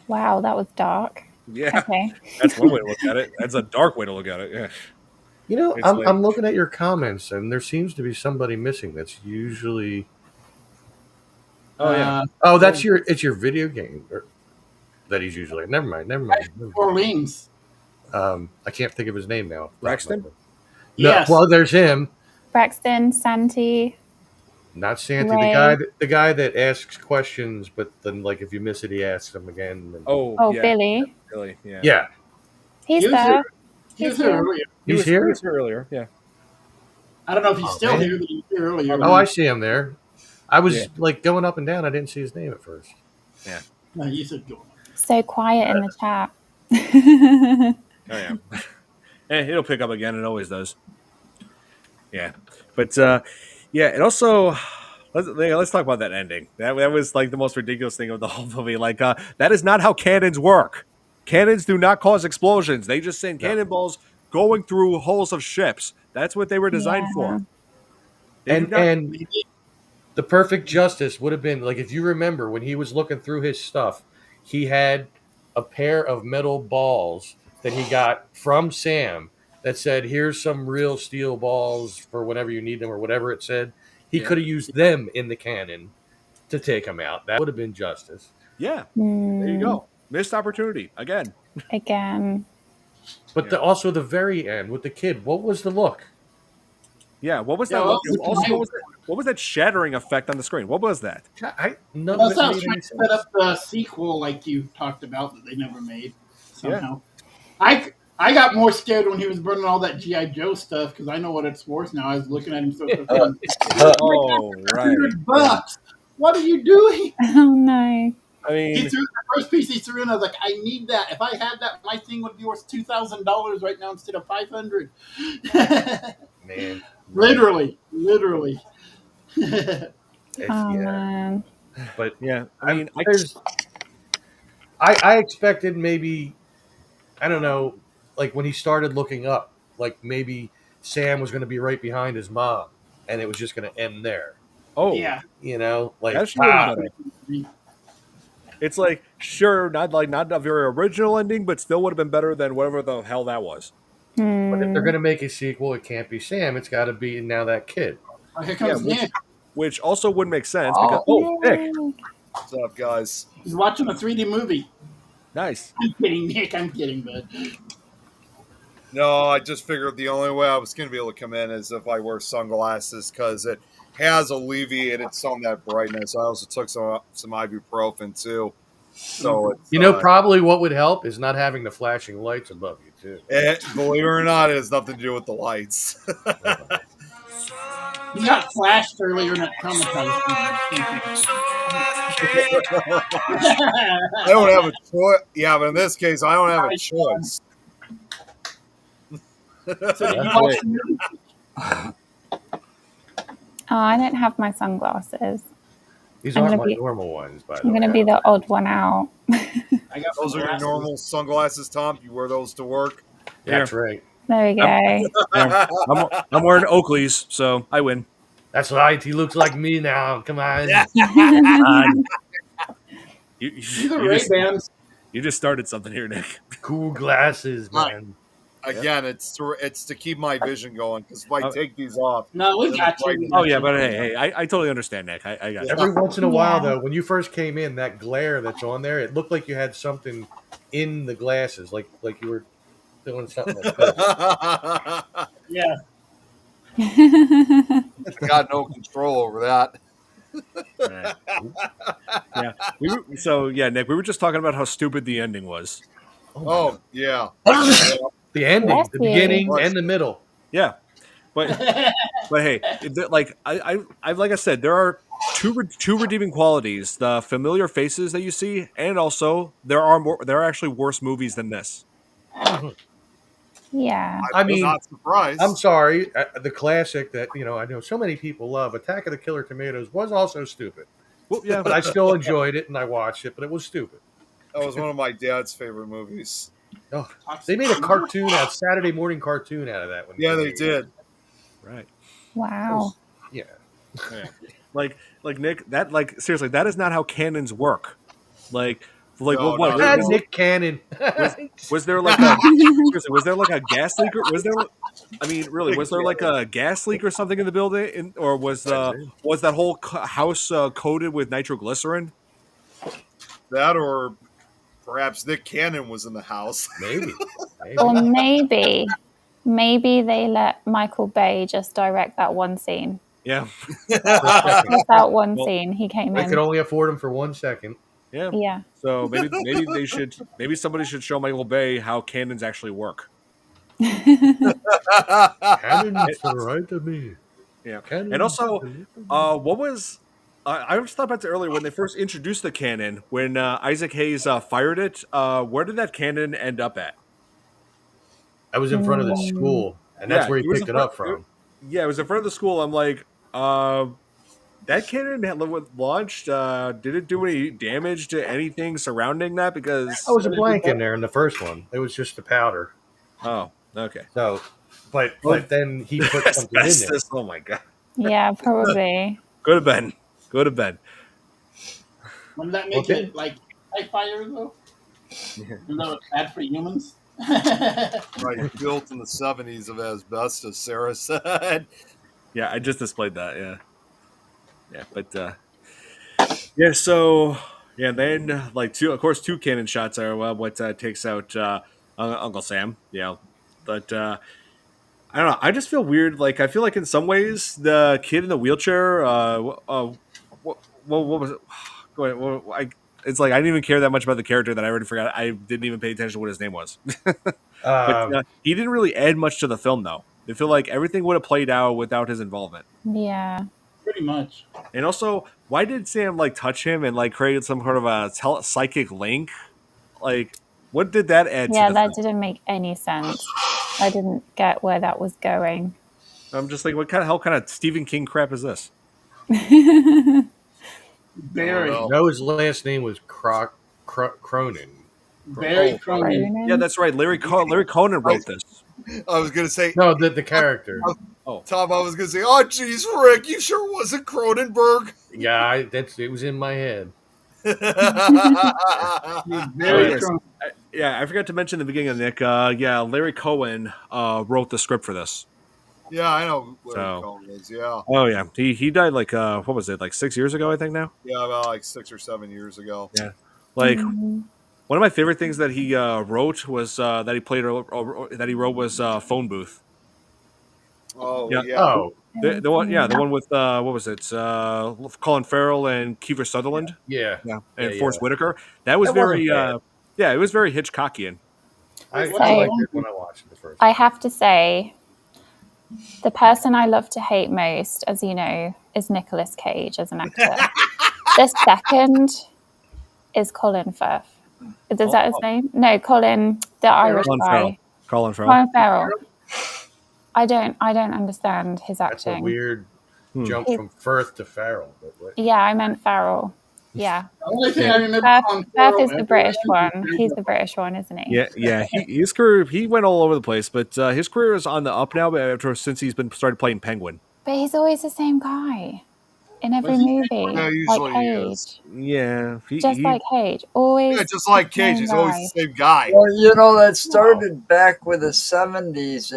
Wow, that was dark. Yeah, Okay. that's one way to look at it. That's a dark way to look at it. Yeah, it's I'm, like, I'm looking at your comments, and there seems to be somebody missing. That's usually oh yeah, it's your video game that he's usually. Never mind. Orleans. I can't think of his name now. Braxton? No, Yes. well, there's him. Braxton, Santi. Not Santi, Ray. the guy that asks questions, but then like if you miss it, he asks them again. And, Oh, yeah, Billy. really, yeah. yeah, He's He was there. here. He He's was here here. earlier. He he's was here. earlier. Yeah, I don't know if he's still man. here, but he was here earlier. Oh, I see him there. I was Yeah. like going up and down. I didn't see his name at first. No, you said go. So quiet in the chat. oh yeah. It'll pick up again. It always does. Yeah, but yeah, and also let's talk about that ending. That was like the most ridiculous thing of the whole movie. Like that is not how cannons work. Cannons do not cause explosions. They just send cannonballs going through hulls of ships. That's what they were designed for. They do not. And the perfect justice would have been like if you remember when he was looking through his stuff, he had a pair of metal balls that he got from Sam that said, "Here's some real steel balls for whenever you need them," or whatever it said. He could have used them in the cannon to take him out. That would have been justice. Yeah, there you go. Missed opportunity again. Again. But also the very end with the kid, what was the look? Yeah, what was that? Yeah, Also, what was that shattering effect on the screen? What was that? None That's of it how I made was any trying to sense. set up the sequel, like you talked about, that they never made somehow. I got more scared when he was burning all that GI Joe stuff because I know what it's worth now. I was looking at him so quickly. Oh, right. $100. What are you doing? Oh no. I mean, He threw the first piece he threw in. I was like, I need that. If I had that, my thing would be worth $2,000 right now instead of $500. Man, literally. Man. But yeah, I mean, I expected maybe, I don't know, like when he started looking up, like maybe Sam was going to be right behind his mom, and it was just going to end there. oh, Yeah. Like That's really better. It's like sure, not a very original ending, but still would have been better than whatever the hell that was. But if they're going to make a sequel, it can't be Sam. It's got to be now that kid. Oh, here comes Nick. Which also wouldn't make sense because Nick, What's up, guys? He's watching a 3D movie. nice. I'm kidding, Nick. I'm kidding, bud. No, I just figured the only way I was going to be able to come in is if I wear sunglasses because it has alleviated some of that brightness. I also took some ibuprofen too. So it's, probably what would help is not having the flashing lights above you too. believe it or not, it has nothing to do with the lights. He got flashed earlier in that traumatized. I don't have a choice. Yeah, but in this case, I don't have a choice. So did you watch the movie? Oh, I don't have my sunglasses. These I'm aren't gonna my be- normal ones, by the I'm way. going to be the odd one out. I got Those are your glasses. normal sunglasses, Tom. You wear those to work. That's right. There we go. Yeah, I'm wearing Oakleys, so I win. That's right. He looks like me now. Come on. These are Ray-Bans. You just started something here, Nick. Cool glasses, man. Again, it's to keep my vision going because if I take these off, No, we then got the you. brightness- Oh yeah, but hey, I totally understand, Nick. I got Yeah. you. Every once in a while, Yeah. though, when you first came in, that glare that's on there, it looked like you had something in the glasses, like you were doing something like this. Yeah. I got no control over that. Right. Yeah. Nick, we were just talking about how stupid the ending was. Oh yeah. The ending, Bless the you. beginning, and the middle. Yeah. But hey, like I like I said, there are two redeeming qualities: the familiar faces that you see, and also there are actually worse movies than this. Yeah. I I'm mean, not surprised. I'm sorry, the classic that I know so many people love, Attack of the Killer Tomatoes, was also stupid. Well, yeah, But I still enjoyed it and I watched it, but it was stupid. That was one of my dad's favorite movies. Oh, they made a cartoon Saturday morning cartoon out of that one. Yeah, they did. right. Wow. Yeah. Yeah. Like Nick, that seriously, that is not how cannons work. Like No, what? no, That's no. Nick Cannon. Was there like a seriously, was there like a gas leak? Or was there? I mean, really, was there like a gas leak or something in the building, or was that whole house coated with nitroglycerin? That or perhaps Nick Cannon was in the house. Maybe. Or maybe they let Michael Bay just direct that one scene. Yeah. Just that one scene, he came I in. could only afford him for 1 second. Yeah. Yeah. So maybe somebody should show Michael Bay how cannons actually work. Cannon for right to me. Yeah. Cannon And also, for right to me. what was I just thought about this earlier when they first introduced the cannon, when Isaac Hayes fired it, where did that cannon end up at? I was in front of the school, and that's where he was picked in it up front- from. Yeah, it was in front of the school. I'm like, that cannon had launched. Did it do any damage to anything surrounding that? Because There was a blank in there in the first one. It was just the powder. oh, okay. So, but then he put something in there. Asbestos, oh my god. Yeah, probably. Go to bed. Go to bed. Wouldn't that make it like fire though? Even though it's bad for humans. Right, built in the 70s of asbestos, Sarah said. Yeah, I just displayed that. Yeah, but so yeah, then like two cannon shots are what takes out Uncle Sam. Yeah, but I don't know. I just feel weird. Like I feel like in some ways the kid in the wheelchair. What was it? Go ahead. It's like I didn't even care that much about the character that I already forgot. I didn't even pay attention to what his name was. But he didn't really add much to the film, though. I feel like everything would have played out without his involvement. Yeah. Pretty much. And also, why did Sam like touch him and like create some kind of a psychic link? Like, what did that add? Yeah, to the that film? didn't make any sense. I didn't get where that was going. I'm just like, what kind of Stephen King crap is this? Very. No, his last name was Cronin. Very Cronin. Yeah, that's right. Larry Conan wrote this. I was going to say, No, the character. Tom, I was going to say, oh, geez, Rick, you sure wasn't Cronenberg? Yeah, it was in my head. Very Cronin. Yeah, I forgot to mention in the beginning of Nick. Yeah, Larry Cohen wrote the script for this. Yeah, I know who Larry Cohen is, yeah. Oh yeah, he died like what was it, like 6 years ago, I think now. Yeah, about like 6 or 7 years ago. Yeah, like one of my favorite things that he wrote was that he wrote was Phone Booth. Oh Yeah. yeah. Oh, The one with what was it? Colin Farrell and Kiefer Sutherland. yeah. And Yeah, Forrest yeah. Whitaker. That was That very wasn't bad. it was very Hitchcockian. I So- liked it when I watched it the first. I have to say, the person I love to hate most, as you know, is Nicolas Cage as an actor. The second is Colin Firth. Is that his name? No, Colin, the Irish Colin guy. Farrell. Colin Farrell. Colin Farrell. I don't understand his That's a acting. weird jump from Firth to Farrell. But Yeah, I meant Farrell. Yeah. The only thing I remember Firth is the British one. He's the British one, isn't he? Yeah. His career, he went all over the place, but his career is on the up now. Since he's been started playing Penguin. But he's always the same guy. in every Was he- movie, Yeah, like usually he Cage, is. Yeah, just like Cage, always. Yeah, just like the same Cage, he's always guy. the same guy. Well, you know, that started back with the 70s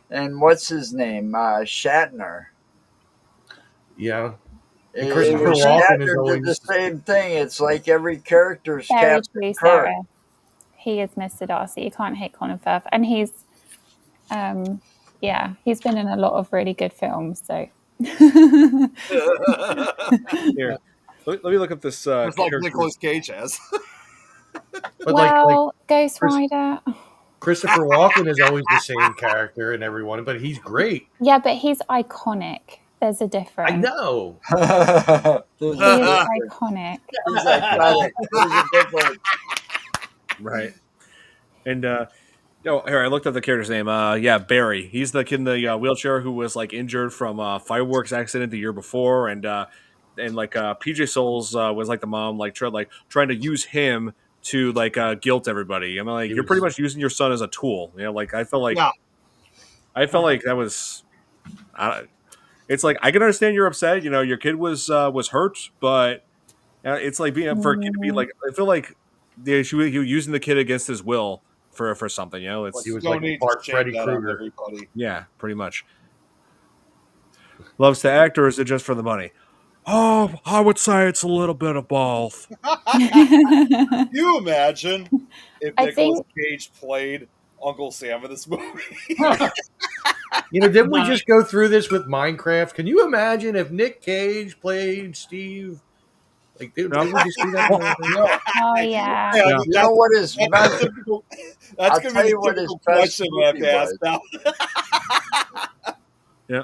and what's his name? Shatner. Yeah. And It Christopher was Walken is Shatner did always the same thing. It's like every character's Very Captain true, Kirk. Sarah. He is Mr. Darcy. You can't hate Colin Firth, and he's, yeah, he's been in a lot of really good films. So, Here, let me look up this. It's like character. Nicolas Cage has. but well, Ghost Chris- Rider. Christopher Walken is always the same character in everyone, but he's great. Yeah, but he's iconic. There's a difference. I know. He is iconic. He's iconic. There's a difference. Right. And here I looked up the character's name. Yeah, Barry. He's the kid in the wheelchair who was like injured from a fireworks accident the year before, and like PJ Souls was like the mom, like trying to use him to like guilt everybody. I mean, like you're pretty much using your son as a tool. You know, like I felt like that was. It's like I can understand you're upset. You know, your kid was hurt, but it's like being for a kid to be like. I feel like he was using the kid against his will for something. You know, it's He was No like need Bart to Freddy shame that on Krueger. everybody. yeah, pretty much. Loves to act, or is it just for the money? Oh, I would say it's a little bit of both. Can you imagine if I Nicolas think- Cage played Uncle Sam in this movie? You know, didn't we just go through this with Minecraft? Can you imagine if Nick Cage played Steve? Like, didn't we just do that? Oh yeah. You know what is That's I'll going to tell be you the what his typical best question we have movie to ask was. now. Yeah.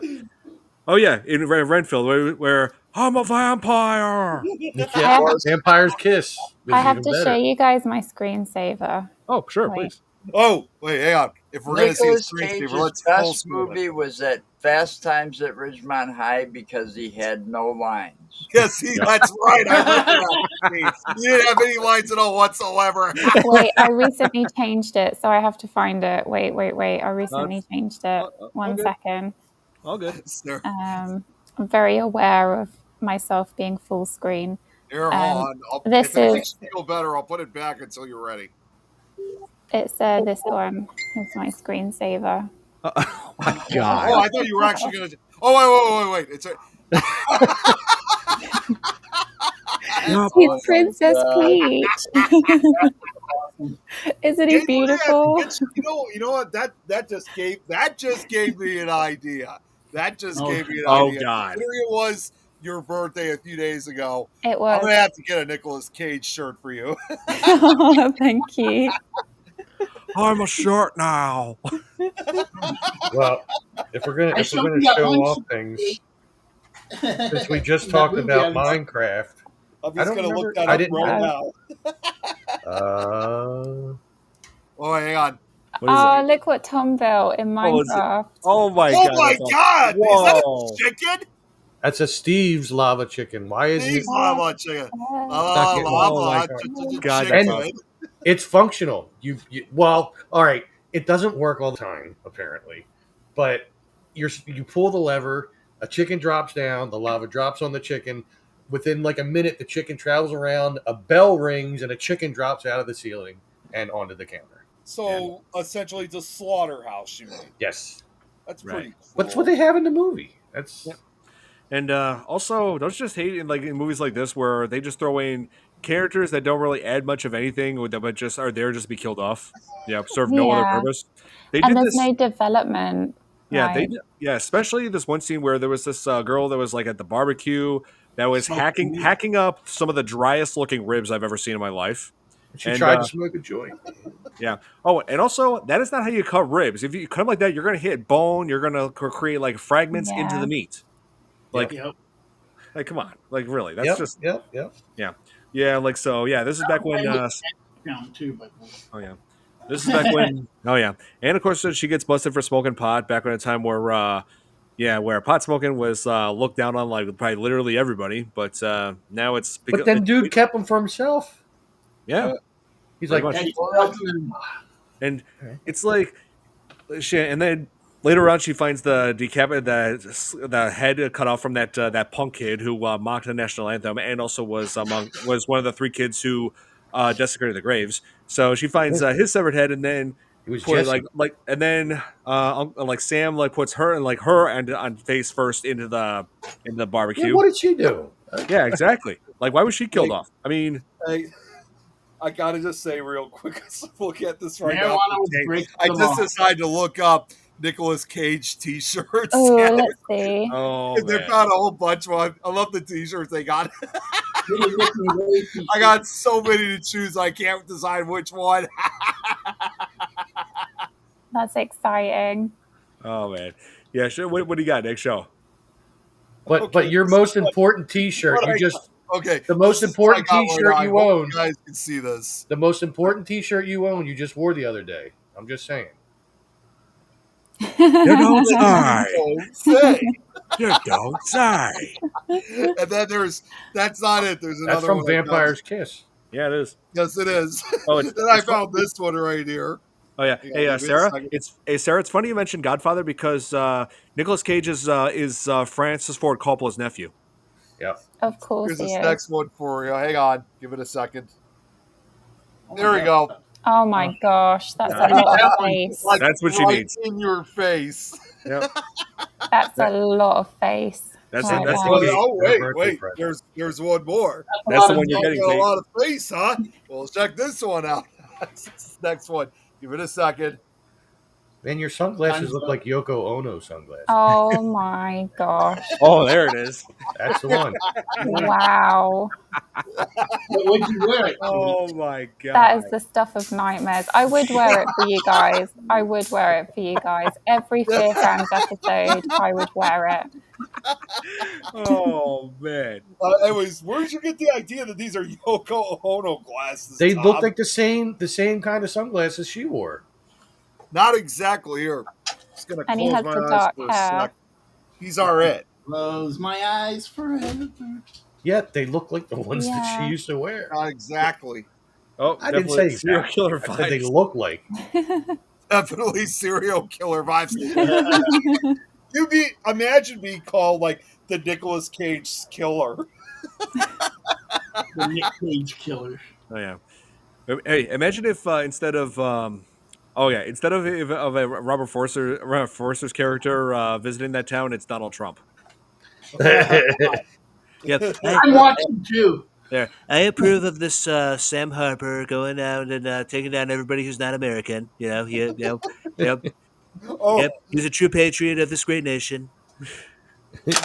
Oh yeah, in Renfield, where I'm a vampire. Yeah, Vampire's Kiss. I have to show you guys my screensaver. Oh, sure, Wait. please. Oh, wait, hang on. If we're going to see a Nicolas screensaver, Cage's let's full best screen it. movie was at Fast Times at Ridgemont High because he had no lines. Yes, that's right. I looked at that. You didn't have any lines at all whatsoever. Wait, I recently changed it, so I have to find it. Wait. I recently changed it. One second. All good. I'm very aware of myself being full screen. Here, hold on. This if it is- makes you feel better, I'll put it back until you're ready. It's this one. It's my screensaver. Oh my Oh, god. I thought you were actually going to. Oh, wait. It's a. He's Princess Peach. Isn't he beautiful? You know what? That just gave me an idea. That just gave me an Oh, idea. God. Considering it was your birthday a few days ago. It I'm was. gonna have to get a Nicolas Cage shirt for you. Oh, thank you. I'm a shirt now. Well, if we're gonna show off things, since we just talked about Minecraft, I'm I just don't gonna look remember- that up right now. uh, Oh, hang on. What is Oh, it? look what Tom built in Minecraft. Oh my Oh god. my that's god! Whoa. Is that a chicken? that's a Steve's lava chicken. Why is He's it? lava chicken. Stuck in- Lava God, chicken. that's It's functional. You well, all right. It doesn't work all the time, apparently, but you pull the lever, a chicken drops down, the lava drops on the chicken. Within like a minute, the chicken travels around, a bell rings, and a chicken drops out of the ceiling and onto the counter. So essentially, the slaughterhouse. You mean? Yes, That's pretty cool. that's what they have in the movie. That's And also, don't you just hate in movies like this where they just throw in characters that don't really add much of anything, but just are there just to be killed off? Yeah, serve no other Yeah. purpose. They And did there's this. no development. Yeah, right? especially this one scene where there was this girl that was like at the barbecue that was hacking up some of the driest looking ribs I've ever seen in my life. she And, tried to smoke a joint. Yeah. Oh, and also that is not how you cut ribs. If you cut them like that, you're going to hit bone. You're going to create like fragments into Yeah. the meat. Like, Yep. like come on, like really? That's Yep. yeah. Like so, yeah. This is back when. Down too, but Oh yeah, this is back when. Oh yeah, and of course she gets busted for smoking pot back when a time where, where pot smoking was looked down on like probably literally everybody. But now it's But then dude kept them for himself. yeah, He's Pretty like, much. Hey, and it's like shit. And then later on, she finds the head cut off from that punk kid who mocked the national anthem, and also was one of the 3 kids who desecrated the graves. So she finds his severed head, and then It was put Jesse. and then like Sam puts her and on face first into the Yeah, barbecue. what did she do? Yeah, exactly. Like, why was she killed Like- off? I mean, I gotta just say real quick, look at this right Marijuana now. would break I the just law. decided to look up Nicolas Cage T-shirts. Oh, Yeah, let's see. oh they man. found a whole bunch of them. I love the T-shirts they got. Really looking way too I got so many to choose. I can't decide which one. That's exciting. Oh man. Yeah. What do you got next show? But your most important T-shirt, what you I just Okay, the most this is what I important got right T-shirt now. I you hope own. You guys can see this. The most important T-shirt you own, you just wore the other day. I'm just saying. You don't say. Don't say. You don't say. And then that's not it. There's another That's from one I found. Vampire's Kiss. Yeah, it is. Yes, it is. Oh, it's- then I found this one right here. Oh yeah. Yeah, Hey, give me a Sarah. second. Sarah. It's funny you mentioned Godfather because Nicolas Cage is Francis Ford Coppola's nephew. Yeah. Of course Here's he this is. next one for you. Hang on. Give it a second. There we go. Oh my gosh, that's a lot of face. Like, That's what she right needs. in your face. Yeah. That's a lot of face. That's right that's there. what Oh, Their wait. birthday present. There's one more. That's the one you're You getting. got a Kate. lot of face, huh? Well, check this one out. This next one. Give it a second. Man, your sunglasses look like Yoko Ono sunglasses. Oh my gosh. Oh, there it is. That's the one. Wow. Would you wear it? Oh my god. That is the stuff of nightmares. I would wear it for you guys. I would wear it for you guys. Every FearFans episode, I would wear it. Oh man. Anyways, where'd you get the idea that these are Yoko Ono glasses? They Tom? look like the same kind of sunglasses she wore. Not exactly. Here, just gonna And he close has my the eyes dark for a hair. sec. These are it. Close my eyes forever. Yeah, they look like the ones that Yeah. she used to wear. Not exactly. Oh, I didn't definitely say serial exactly. killer I said they vibes. look like. Definitely serial killer vibes. Imagine being called like the Nicolas Cage killer. The Nick Cage killer. Oh yeah. Hey, imagine if instead of instead of a Robert Forster's character visiting that town, it's Donald Trump. Yeah, I'm watching too. there. I approve of this Sam Harper going out and taking down everybody who's not American. Oh, He's a true patriot of this great nation.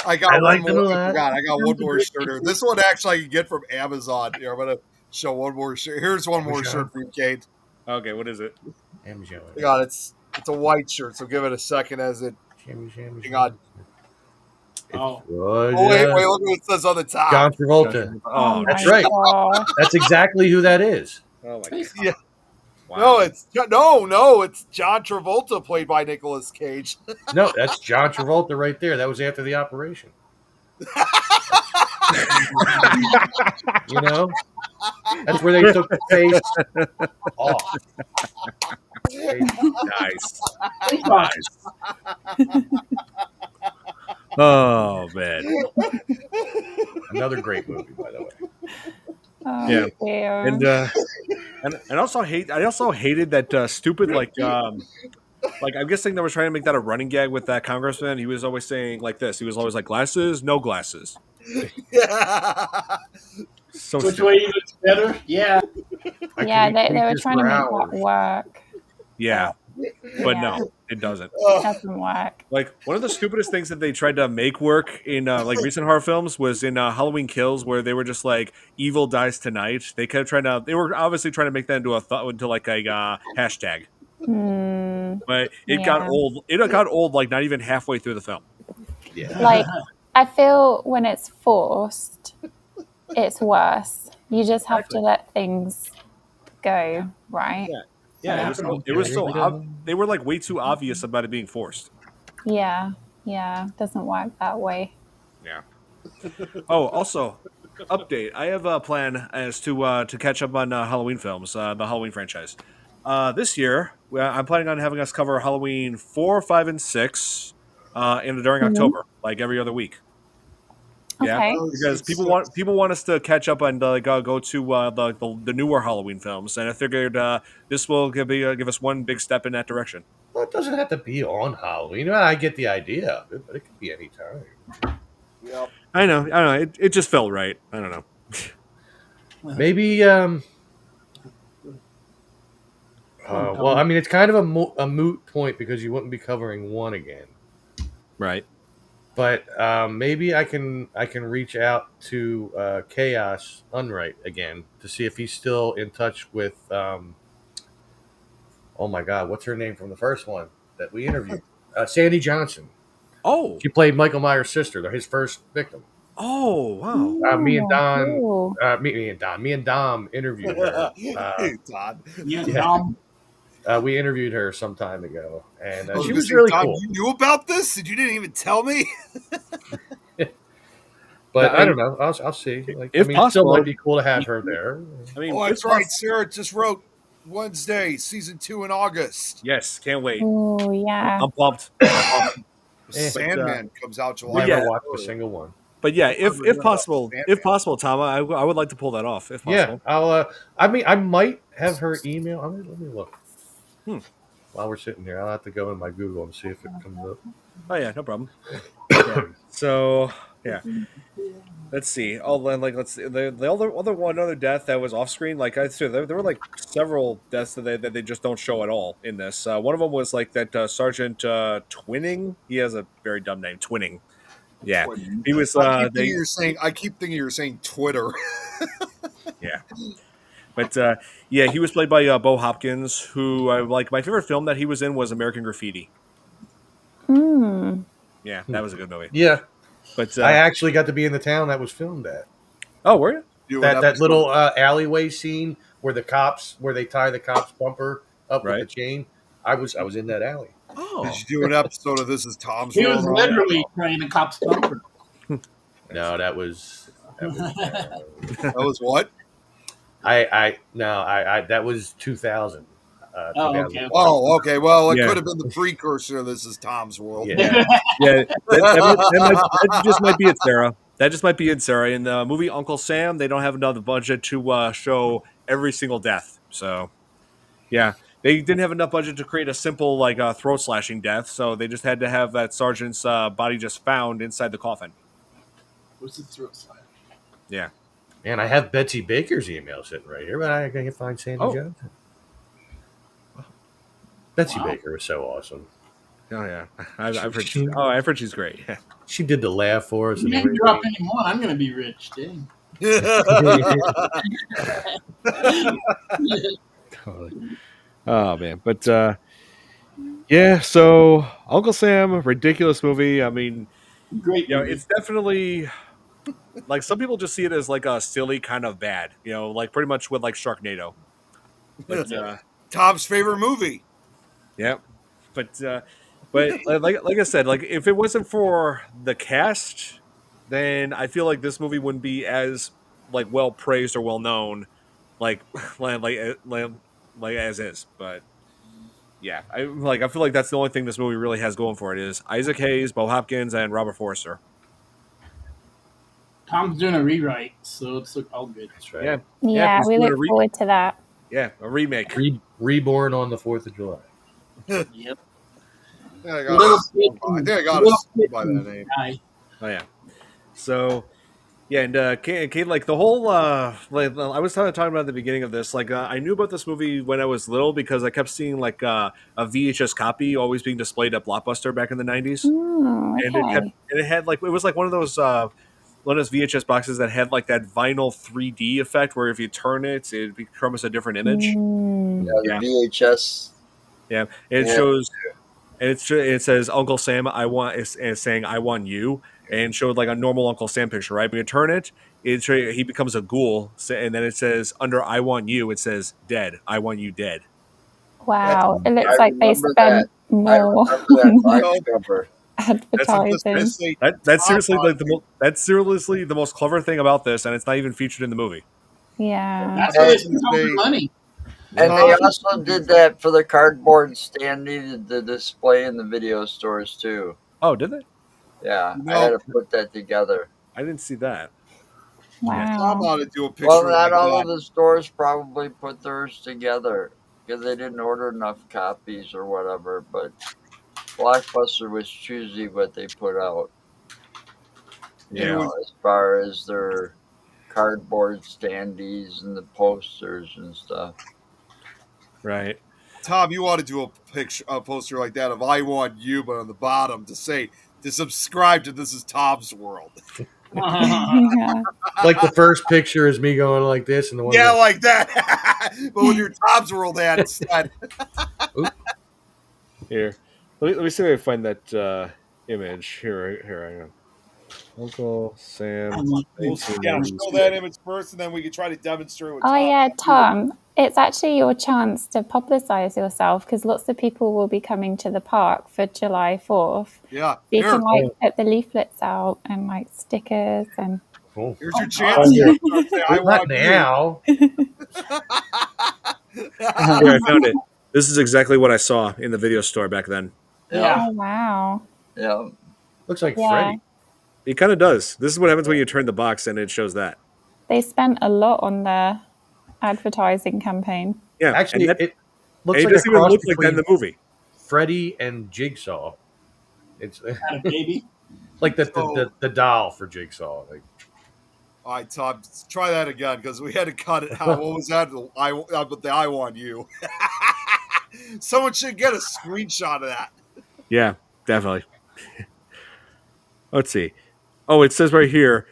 I got I one like them more. a I lot. forgot. I got one more shirt here. This one actually I can get from Amazon. Here, I'm gonna show one more shirt. Here's one more Amazon. shirt for you, Kate. Okay, what is it? Shimmy, shimmy. Hang on, it's a white shirt, so give it a second as it. Shimmy, shimmy, Hang on. Oh. Good. Oh wait, look what it says on the top. John Travolta. Oh, That's my right. gosh. That's exactly who that is. oh my god. Yeah. Wow. No, it's John Travolta played by Nicolas Cage. No, that's John Travolta right there. That was after the operation. You know? That's where they took the face off. Nice. Oh man. Another great movie, by the way. Oh, Yeah. dear. And also I also hated that stupid like I'm guessing they were trying to make that a running gag with that congressman. He was always saying like this. He was always like glasses, no glasses. Yeah. So Which stupid. way is better? Yeah. I Yeah, can they eat were this trying to for make hours. that work. Yeah. But Yeah. no, it doesn't. It doesn't work. Like one of the stupidest things that they tried to make work in like recent horror films was in Halloween Kills, where they were just like "Evil dies tonight." They kept trying to. They were obviously trying to make that into into like a hashtag, but it got Yeah. old. It got old like not even halfway through the film. Yeah. Like, I feel when it's forced, it's worse. You just have to let things go, right? Yeah, it was so they were like way too obvious about it being forced. Yeah. It doesn't work that way. Yeah. Oh, also, update. I have a plan as to catch up on Halloween films, the Halloween franchise. This year, I'm planning on having us cover Halloween 4, 5, and 6 during Mhm. October, like every other week. Yeah, Okay. because people want us to catch up and go to the newer Halloween films, and I figured this will give us one big step in that direction. Well, it doesn't have to be on Halloween. I get the idea of it, but it could be any time. Yep. I know. It just felt right. I don't know. Maybe. Well, I mean, it's kind of a moot point because you wouldn't be covering one again. Right. But maybe I can reach out to Chaos Unright again to see if he's still in touch with. Oh my God, what's her name from the first one that we interviewed? Sandy Johnson. Oh. She played Michael Myers' sister. They're his first victim. Oh wow. Me and Don. Cool. Me and Dom interviewed her. Hey, Todd. Dom. We interviewed her some time ago, and I she gonna was say, really Todd, cool. You knew about this, and you didn't even tell me. But I don't know. I'll see. Like, if I mean, possible, it still might be cool to have her there. I mean, Oh, that's right. Sarah just wrote Wednesday, season 2 in August. Yes, can't wait. Oh yeah. I'm pumped. Sandman comes out July. Never watched a single one. But yeah, if possible, Tom, I would like to pull that off. If possible. Yeah, I'll. I mean, I might have her email. Let me look. While we're sitting here, I'll have to go in my Google and see if it comes up. Oh yeah, no problem. Yeah. So yeah, let's see. Oh, let's see. The other death that was off screen. Like I said, there were like several deaths that they just don't show at all in this. One of them was like that Sergeant Twinning. He has a very dumb name, Twinning. Yeah, he was. I keep thinking you're saying Twitter. Yeah. But yeah, he was played by Bo Hopkins, who like my favorite film that he was in was American Graffiti. Yeah, that was a good movie. Yeah, but I actually got to be in the town that was filmed at. Oh, were you? That little alleyway scene where they tie the cop's bumper up with the chain. I was in that alley. Oh, did you do an episode of This Is Tom's He World? was literally trying a cop's bumper. No, that was that was what? That was 2000. Okay. Oh, okay. Well, it could have been the precursor of This Is Tom's World. Yeah, yeah. That just might be it, Sarah. That just might be it, Sarah. In the movie Uncle Sam, they don't have enough budget to show every single death. So, yeah, they didn't have enough budget to create a simple like throat slashing death. So they just had to have that sergeant's body just found inside the coffin. What's the throat slash? Yeah. Man, I have Betsy Baker's email sitting right here, but I can't find Sandy Johnson. Betsy Baker was so awesome. Oh yeah, I've heard she's great. Yeah. She did the laugh for us. You didn't drop any more. I'm gonna be rich, dang. Oh man, but yeah. So Uncle Sam, ridiculous movie. I mean, great. It's definitely like some people just see it as like a silly kind of bad. Like pretty much with like Sharknado. But Tom's favorite movie. Yeah, but like I said, like if it wasn't for the cast, then I feel like this movie wouldn't be as like well praised or well known, like as is. But yeah, I feel like that's the only thing this movie really has going for it is Isaac Hayes, Bo Hopkins, and Robert Forster. Tom's doing a rewrite, so it's all good. That's right. Yeah, we look forward to that. Yeah, a remake. Reborn on the 4th of July. Yep. I think I got it by that name. Oh yeah. So yeah, and Kate, like the whole like I was talking about at the beginning of this, like I knew about this movie when I was little because I kept seeing like a VHS copy always being displayed at Blockbuster back in the 90s. Okay. And it had like it was like one of those VHS boxes that had like that vinyl 3D effect where if you turn it, it becomes a different image. Yeah, the VHS. Yeah, and it shows, and it says Uncle Sam, is saying I want you, and showed like a normal Uncle Sam picture, right? But you turn it, he becomes a ghoul, and then it says under I want you, it says dead. I want you dead. Wow, it looks like they spent more advertising. That's seriously like that's seriously the most clever thing about this, and it's not even featured in the movie. Yeah, that's where they spend all the money. And they also did that for the cardboard standee, the display in the video stores too. Oh, did they? Yeah, You I had know, to put that together. I didn't see that. Tom Wow. ought to do a picture Well, not like all that. of the stores probably put theirs together because they didn't order enough copies or whatever. But Blockbuster was choosy what they put out. You Yeah. know, as far as their cardboard standees and the posters and stuff. Right. Tom, you ought to do a poster like that of "I want you," but on the bottom to subscribe to This Is Tom's World. Yeah. Like the first picture is me going like this, and the one Yeah, goes, like that. But with your Tom's World ad instead. Here. Let me see if I can find that image. Here I am. Uncle Sam. We'll show that image first, and then we can try to demonstrate what Oh Tom. yeah, Tom, it's actually your chance to publicize yourself because lots of people will be coming to the park for July 4th. Yeah, You here. can like put the leaflets out and like stickers and oh, Here's your chance. yeah. Say, I Not want now. Here, I found it. This is exactly what I saw in the video store back then. Yeah, oh wow. yeah. Looks like Yeah. Freddy. It kind of does. This is what happens when you turn the box and it shows that. They spent a lot on their advertising campaign. Yeah. Actually, and that, it looks and like it doesn't a even cross look like that in between the movie. Freddy and Jigsaw. It's Had a baby. like the doll for Jigsaw. Like, All right, Tom, try that again because we had to cut it out. What was that? But the I want you. Someone should get a screenshot of that. Yeah, definitely. Let's see. Oh, it says right here.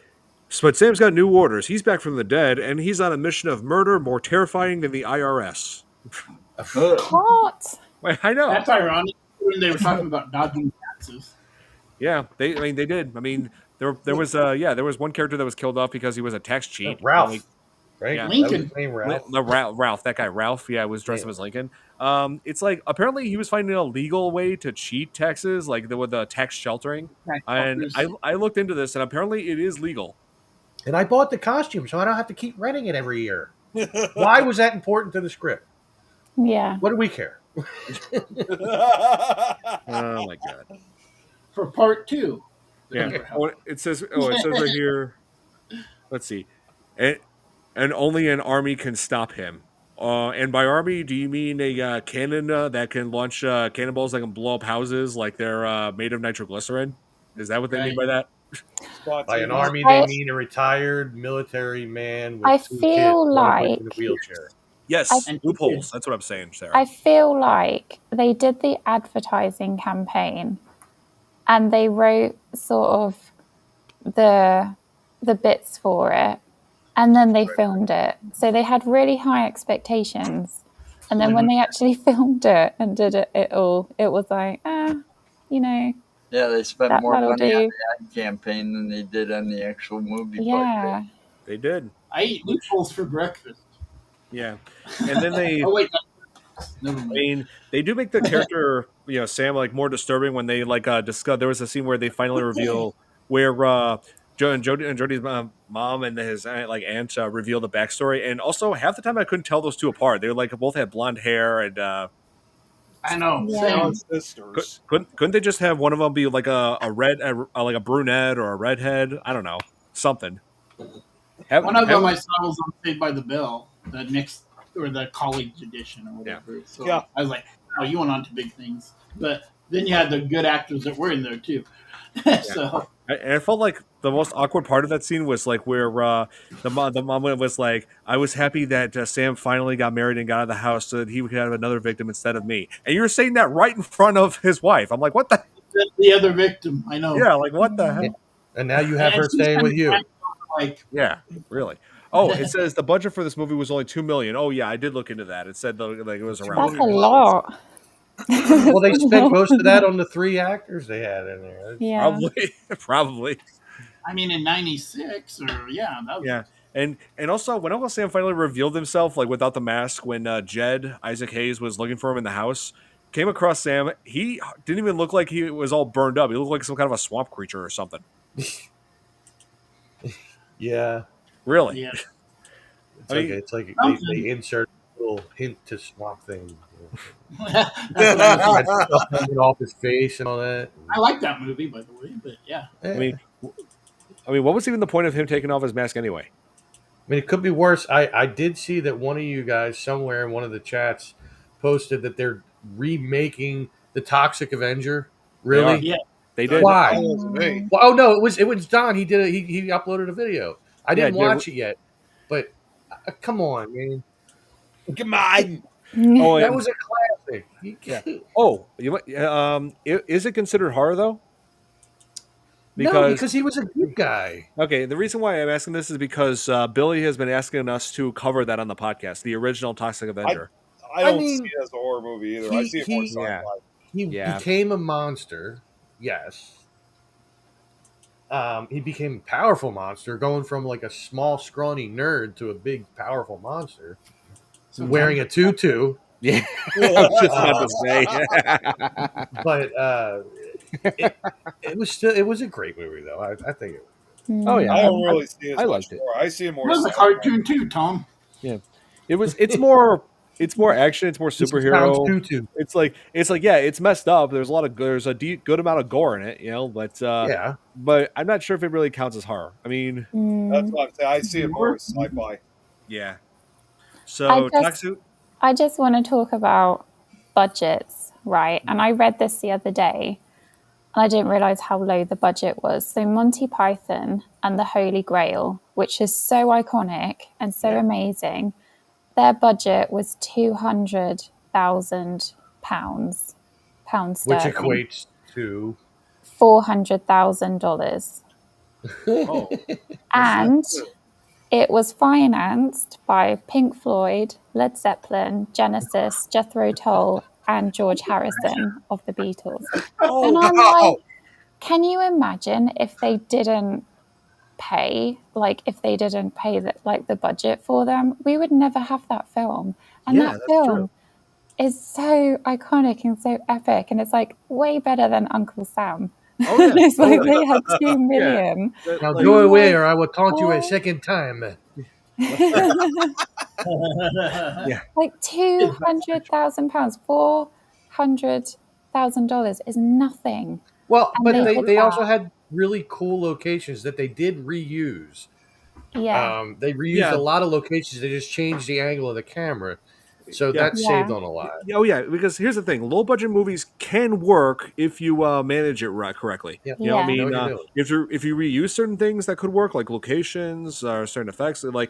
But Sam's got new orders. He's back from the dead, and he's on a mission of murder more terrifying than the IRS. What? Wait, I know. That's ironic when they were talking about dodging taxes. Yeah, they did. I mean, there was one character that was killed off because he was a tax cheat. Ralph, Like, right? yeah. That was Lincoln. his name, Ralph. Ralph, that guy Ralph, yeah, was dressed up as Lincoln. It's like apparently he was finding a legal way to cheat taxes, like with the tax sheltering. And I looked into this, and apparently it is legal. And I bought the costume, so I don't have to keep renting it every year. Why was that important to the script? Yeah. What do we care? Oh my god. For part 2. Yeah. It says right here. Let's see. And only an army can stop him. And by army, do you mean a cannon that can launch cannonballs that can blow up houses like they're made of nitroglycerin? Is that what they mean by that? By an army, they mean a retired military man with I two feel kids, one of like- which in a wheelchair. Yes, loopholes. That's what I'm saying, Sarah. I feel like they did the advertising campaign and they wrote sort of the bits for it and then they filmed it. So they had really high expectations. And then when they actually filmed it and did it all, it was like, you know. Yeah, they spent more that'll money on do. the ad campaign than they did on the actual movie. Yeah. They did. I eat loopholes for breakfast. Yeah. And then they Oh wait, never I mind. mean, they do make the character, Sam, like more disturbing when they discuss. There was a scene where they finally reveal where Jody's mom and his aunt reveal the backstory, and also half the time I couldn't tell those two apart. They were like both had blonde hair, and I know. Yeah. Same. Sisters. couldn't they just have one of them be like a like a brunette or a redhead? I don't know, something. One of them I saw was on Saved by the Bell, the next or the college edition or whatever. So Yeah. I was like, "Oh, you went on to big things." But then you had the good actors that were in there too. So And I felt like the most awkward part of that scene was like where the mom was like, "I was happy that Sam finally got married and got out of the house so that he could have another victim instead of me." And you're saying that right in front of his wife. I'm like, "What the?" the other victim, I know. Yeah, like what the hell? And now you have her staying with you. Like, Yeah, really. Oh, it says the budget for this movie was only $2 million. Oh yeah, I did look into that. It said like it was around. That's a lot. Well, they spent most of that on the 3 actors they had in there. Yeah. Probably. I mean, in '96 or that was, Yeah. And also when Uncle Sam finally revealed himself, like without the mask, when Jed Isaac Hayes was looking for him in the house, came across Sam, he didn't even look like he was all burned up. He looked like some kind of a swamp creature or something. Yeah. Really? Yeah. It's like they insert a little little hint to Swamp Thing. That's what I was Had stuff hanging off his face and all that. I like that movie, by the way, but yeah. I mean, what was even the point of him taking off his mask anyway? I mean, it could be worse. I did see that one of you guys somewhere in one of the chats posted that they're remaking the Toxic Avenger. Really? Yeah. They did. Why? That wasn't me. Well, oh no, it was Don. He did it. He uploaded a video. I didn't Yeah, watch it yet, but come on, man. Come on. Oh, That and- was a classic. Yeah. Oh, is it considered horror though? No, because he was a good guy. Okay, the reason why I'm asking this is because Billy has been asking us to cover that on the podcast, the original Toxic Avenger. I don't mean, see it as a horror movie either. I see it more he- sci-fi. He Yeah. became a monster. Yes. He became a powerful monster, going from like a small, scrawny nerd to a big, powerful monster, wearing a tutu. Yeah, I was just about to say. But it was a great movie, though. I think it. Oh yeah, I don't really see it as I much liked it. horror. I see it It more was a sci-fi. cartoon too, Tom. Yeah, it's more action. It's more This is superhero. Tom's tutu. It's like yeah, it's messed up. There's a good amount of gore in it, you know. But Yeah. but I'm not sure if it really counts as horror. I mean, That's what I'm saying. I see it more as sci-fi. yeah. So I just want to talk about budgets, right? And I read this the other day, and I didn't realize how low the budget was. So Monty Python and the Holy Grail, which is so iconic and so amazing, their budget was £200,000, pounds Which sterling, equates to $400,000, Oh, and it was financed by Pink Floyd, Led Zeppelin, Genesis, Jethro Tull, and George Harrison of the Beatles. And I'm like, can you imagine if they didn't pay the budget for them? We would never have that film. And Yeah, that that's film is so iconic and so epic, and it's like way better than Uncle Sam. Oh, yeah. It's like they had 2 million. now like- go away, or I will taunt you a second time. Like £200,000, $400,000 is nothing. Well, And but they they, did they that. also had really cool locations that they did reuse. Yeah. They reused a lot of locations. They just changed the angle of the camera, so that saved on a lot. Oh yeah, because here's the thing: low budget movies can work if you manage it correctly. Yeah. You know, what I Yeah. mean, Know what you're if you reuse certain things that could work, like locations or certain effects, I mean,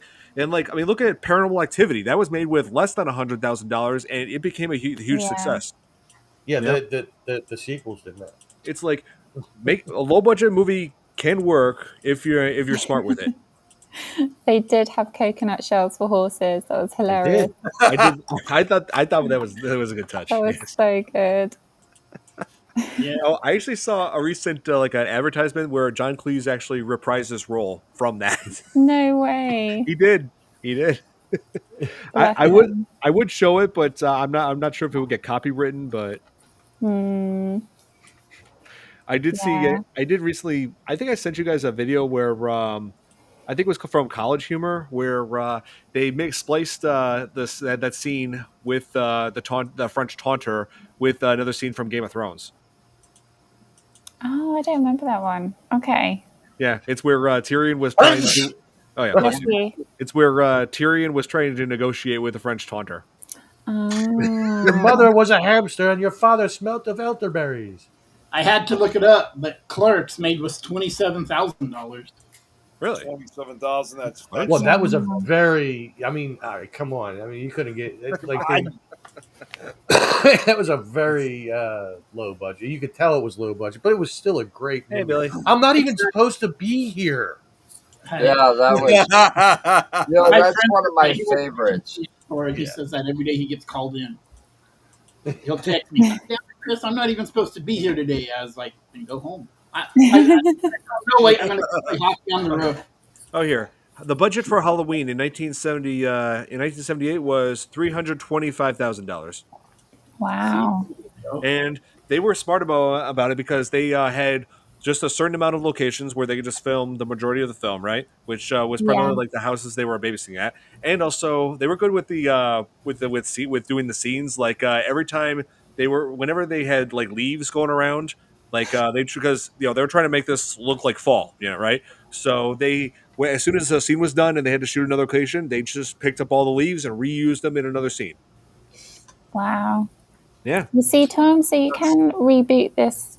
look at Paranormal Activity. That was made with less than $100,000, and it became a huge Yeah. success. Yeah, Yeah. the sequels did that. It's like make a low budget movie can work if you're smart with it. They did have coconut shells for horses. That was hilarious. I thought that was a good touch. That was Yes. so good. Oh, I actually saw a recent an advertisement where John Cleese actually reprised his role from that. No way. He did. Bless I him. would show it, but I'm not sure if it would get copywritten. But I did see. Yeah. I did recently. I think I sent you guys a video where I think it was from College Humor, where they spliced that scene with the French taunter with another scene from Game of Thrones. Oh, I don't remember that one. Okay. Yeah, it's where Tyrion was trying to. Oh yeah, Bless you. it's where Tyrion was trying to negotiate with the French taunter. Your mother was a hamster, and your father smelt of elderberries. I had to look it up, but Clerks made was $27,000. Really? 27,000. That's Well, that was a very. I mean, all right, come on. I mean, you couldn't get that was a very low budget. You could tell it was low budget, but it was still a great movie. Hey, Billy. I'm not even supposed to be here. Yeah, that was. My That's friend- one of my favorites. Or he says that every day he gets called in. He'll text me, "Damn it, Chris, I'm not even supposed to be here today." I was like, "Then go home." No, wait, I'm going to walk down the road. Oh, here. The budget for Halloween in 1978 was $325,000, Wow. and they were smart about it because they had just a certain amount of locations where they could just film the majority of the film, right? Which was Yeah. primarily like the houses they were babysitting at, and also they were good with with doing the scenes. Like every time whenever they had like leaves going around, like because they were trying to make this look like fall, right? So as soon as the scene was done and they had to shoot another location, they just picked up all the leaves and reused them in another scene. Wow. Yeah. You see, Tom, so you can reboot this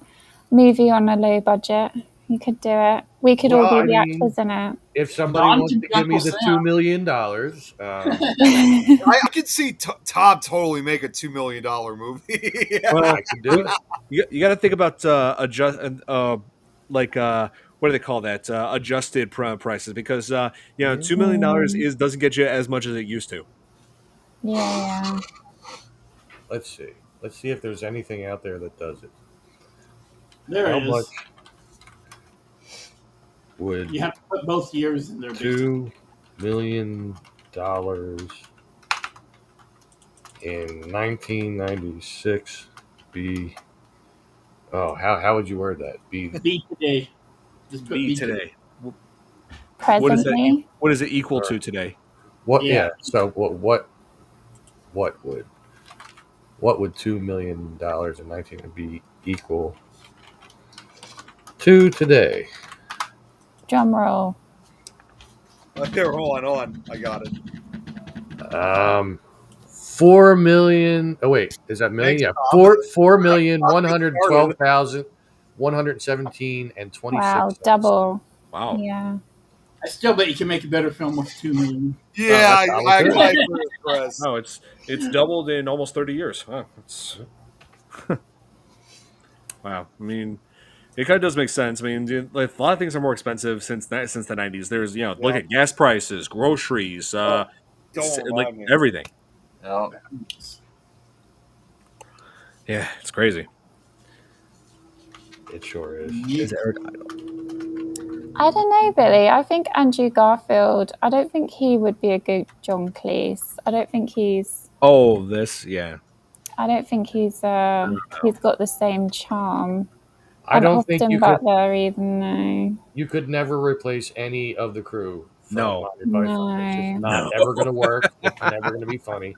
movie on a low budget. You could do it. We could all be the actors in it. If somebody wants to give me the $2 million, I could see Tom totally make a $2 million movie. Well, I could do it. You got to think about what do they call that? Adjusted prices, because $2 million doesn't get you as much as it used to. Yeah. Let's see. Let's see if there's anything out there that does it. There How it much is. would You have to put both years in there. $2 million in 1996 be? Oh, how would you word that? Be today. Just put Be today. Presently. What is it equal to today? What? Yeah. Yeah. So what would $2 million in 19 be equal to today? Drum roll. Here, hold on. I got it. 4 million. Oh wait, is that million? Thanks, Yeah, Tom. 4,112,117 and 26 Wow, cents. double. Wow. Yeah. I still bet you can make a better film with $2 million. Yeah, I good. agree with Chris. No, it's doubled in almost 30 years. Wow. Wow. I mean, it kind of does make sense. I mean, like, a lot of things are more expensive since the 90s. There's, look at gas prices, groceries, Don't like remind me. everything. No. Yeah, it's crazy. It sure is. Is Eric I don't know, Billy. I think Andrew Garfield, I don't think he would be a good John Cleese. I don't think he's Oh, this, yeah. I don't think he's got the same charm. I don't think Austin you could. Butler even, no. You could never replace any of the crew. From No. Monty Python. It's just not ever going to work. It's never going to be funny.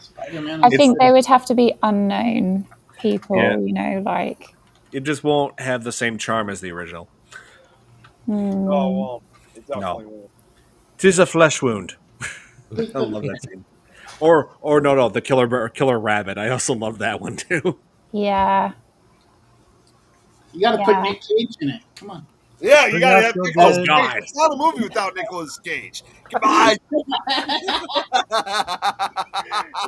Spider-Man. I think they would have to be unknown people, Yeah. like. It just won't have the same charm as the original. Hmm. Oh, well, it definitely won't. 'Tis a flesh wound. I love that scene. Or no, the killer rabbit. I also love that one too. Yeah. You got to put Nick Cage in it. Come on. Yeah, you gotta have Nicolas Cage. God. It's not a movie without Nicolas Cage. Come on.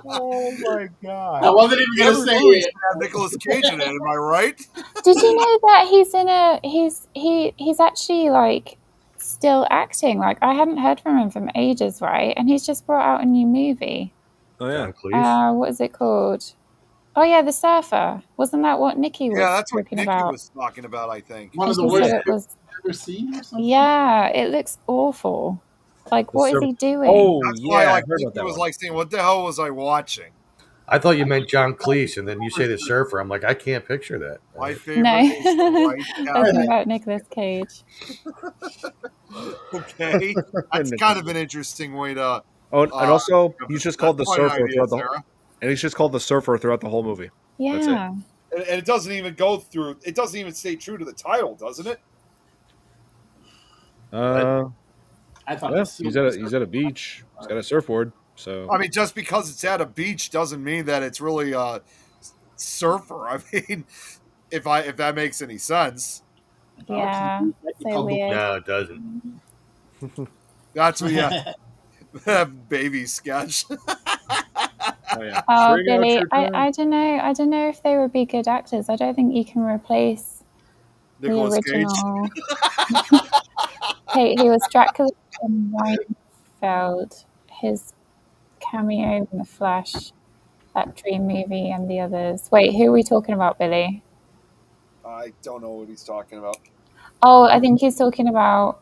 Oh my god! I wasn't even going to say Every movie's it. gonna have Nicolas Cage in it. Am I right? Did you know that he's actually like still acting? Like I hadn't heard from him from ages, right? And he's just brought out a new movie. Oh yeah. John Cleese. What is it called? Oh yeah, The Surfer. Wasn't that what Nikki was Yeah, that's what talking Nikki about? was talking about, I think. One of the She said worst it was. I've ever seen or something. Yeah, it looks awful. Like, what is he doing? Oh That's yeah, why I like, heard about Nikki that was one. like saying, what the hell was I watching? I thought you meant John Cleese, and then you say the surfer. I'm like, I can't picture that. My favorite No, is the right talking guy. about Nicolas Cage. Okay. That's kind of an interesting way to... Oh, and also he's just called the that's quite an surfer idea, throughout the Sarah. and he's just called the surfer throughout the whole movie. That's it. Yeah. And it doesn't even go through... It doesn't even stay true to the title, doesn't it? I thought Yeah, this he's at a beach. He's got a surfboard. So I mean, just because it's at a beach doesn't mean that it's really a surfer. I mean, if that makes any sense. Yeah. So weird. No, it doesn't. That's what, yeah. Baby sketch. oh yeah. Oh, Bring out Billy, your gun. I don't know. I don't know if they would be good actors. I don't think you can replace Nicolas the Cage. original. He was Dracula in Weinfeld. His cameo in The Flash, that Dream movie, and the others. Wait, who are we talking about, Billy? I don't know what he's talking about. Oh, I think he's talking about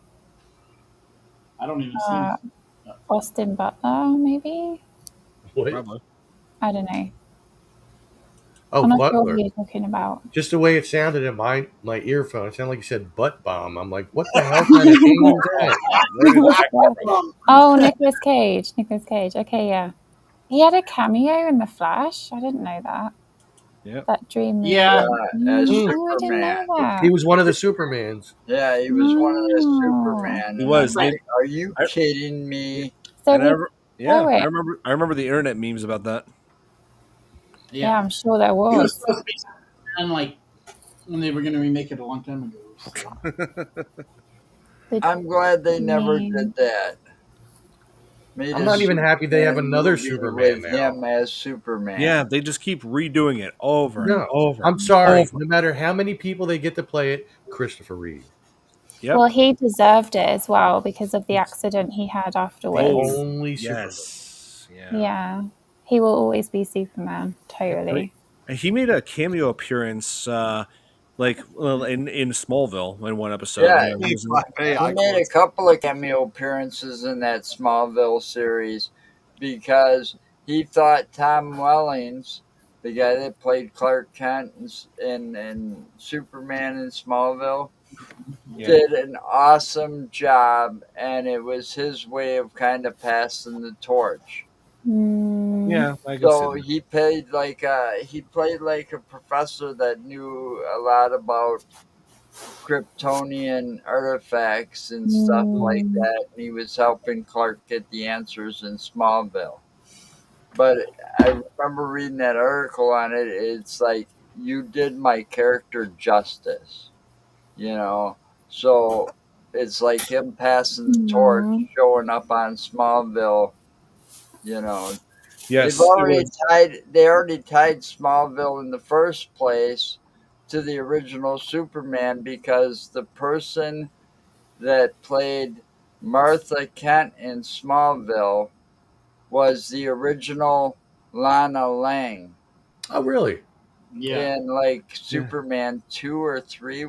I don't even see Austin Butler, maybe? What? Probably. I don't know. Oh, I'm not sure Butler. who you're talking about. Just the way it sounded in my earphone, it sounded like you said butt bomb. I'm like, what the hell kind of thing is that? Where did that come from? Oh, Nicolas Cage. Nicolas Cage. Okay, yeah. He had a cameo in The Flash. I didn't know that. Yep. That dream movie. Yeah. As Oh, I didn't know Superman. that. He was one of the Supermans. Yeah, he was one of the Oh. Superman. He And was. I'm like, are you I- kidding me? So And I, we re- yeah, poet. I remember the internet memes about that. Yeah, I'm sure there He was was. supposed to be Superman, like when they were going to remake it a long time ago. So. The I'm glad they never dream. did that. Made I'm a not even happy they have Superman another movie Superman with now. him as Superman. Yeah, they just keep redoing it over and No, over. I'm sorry. Over. No matter how many people they get to play it, Christopher Reeve. Yep. Well, he deserved it as well because of the accident he had afterwards. Only Superman. Yes. Yeah. He will always be Superman. Totally. And he made a cameo appearance, in Smallville in one episode. Yeah, he was He made a couple of cameo appearances in that Smallville series because he thought Tom Wellings, the guy that played Clark Kent in Superman in Smallville, did an awesome job, and it was his way of kind of passing the torch. Yeah, I can So see that. he played like a professor that knew a lot about Kryptonian artifacts and stuff like that, and he was helping Clark get the answers in Smallville. But I remember reading that article on it. It's like, you did my character justice, you know. So it's like him passing the torch, showing up on Smallville, you know. Yes, They already tied Smallville in the first place to the original Superman because the person that played Martha Kent in Smallville was the original Lana Lang. Oh, really? Yeah. In like Superman 2 or 3, Yeah.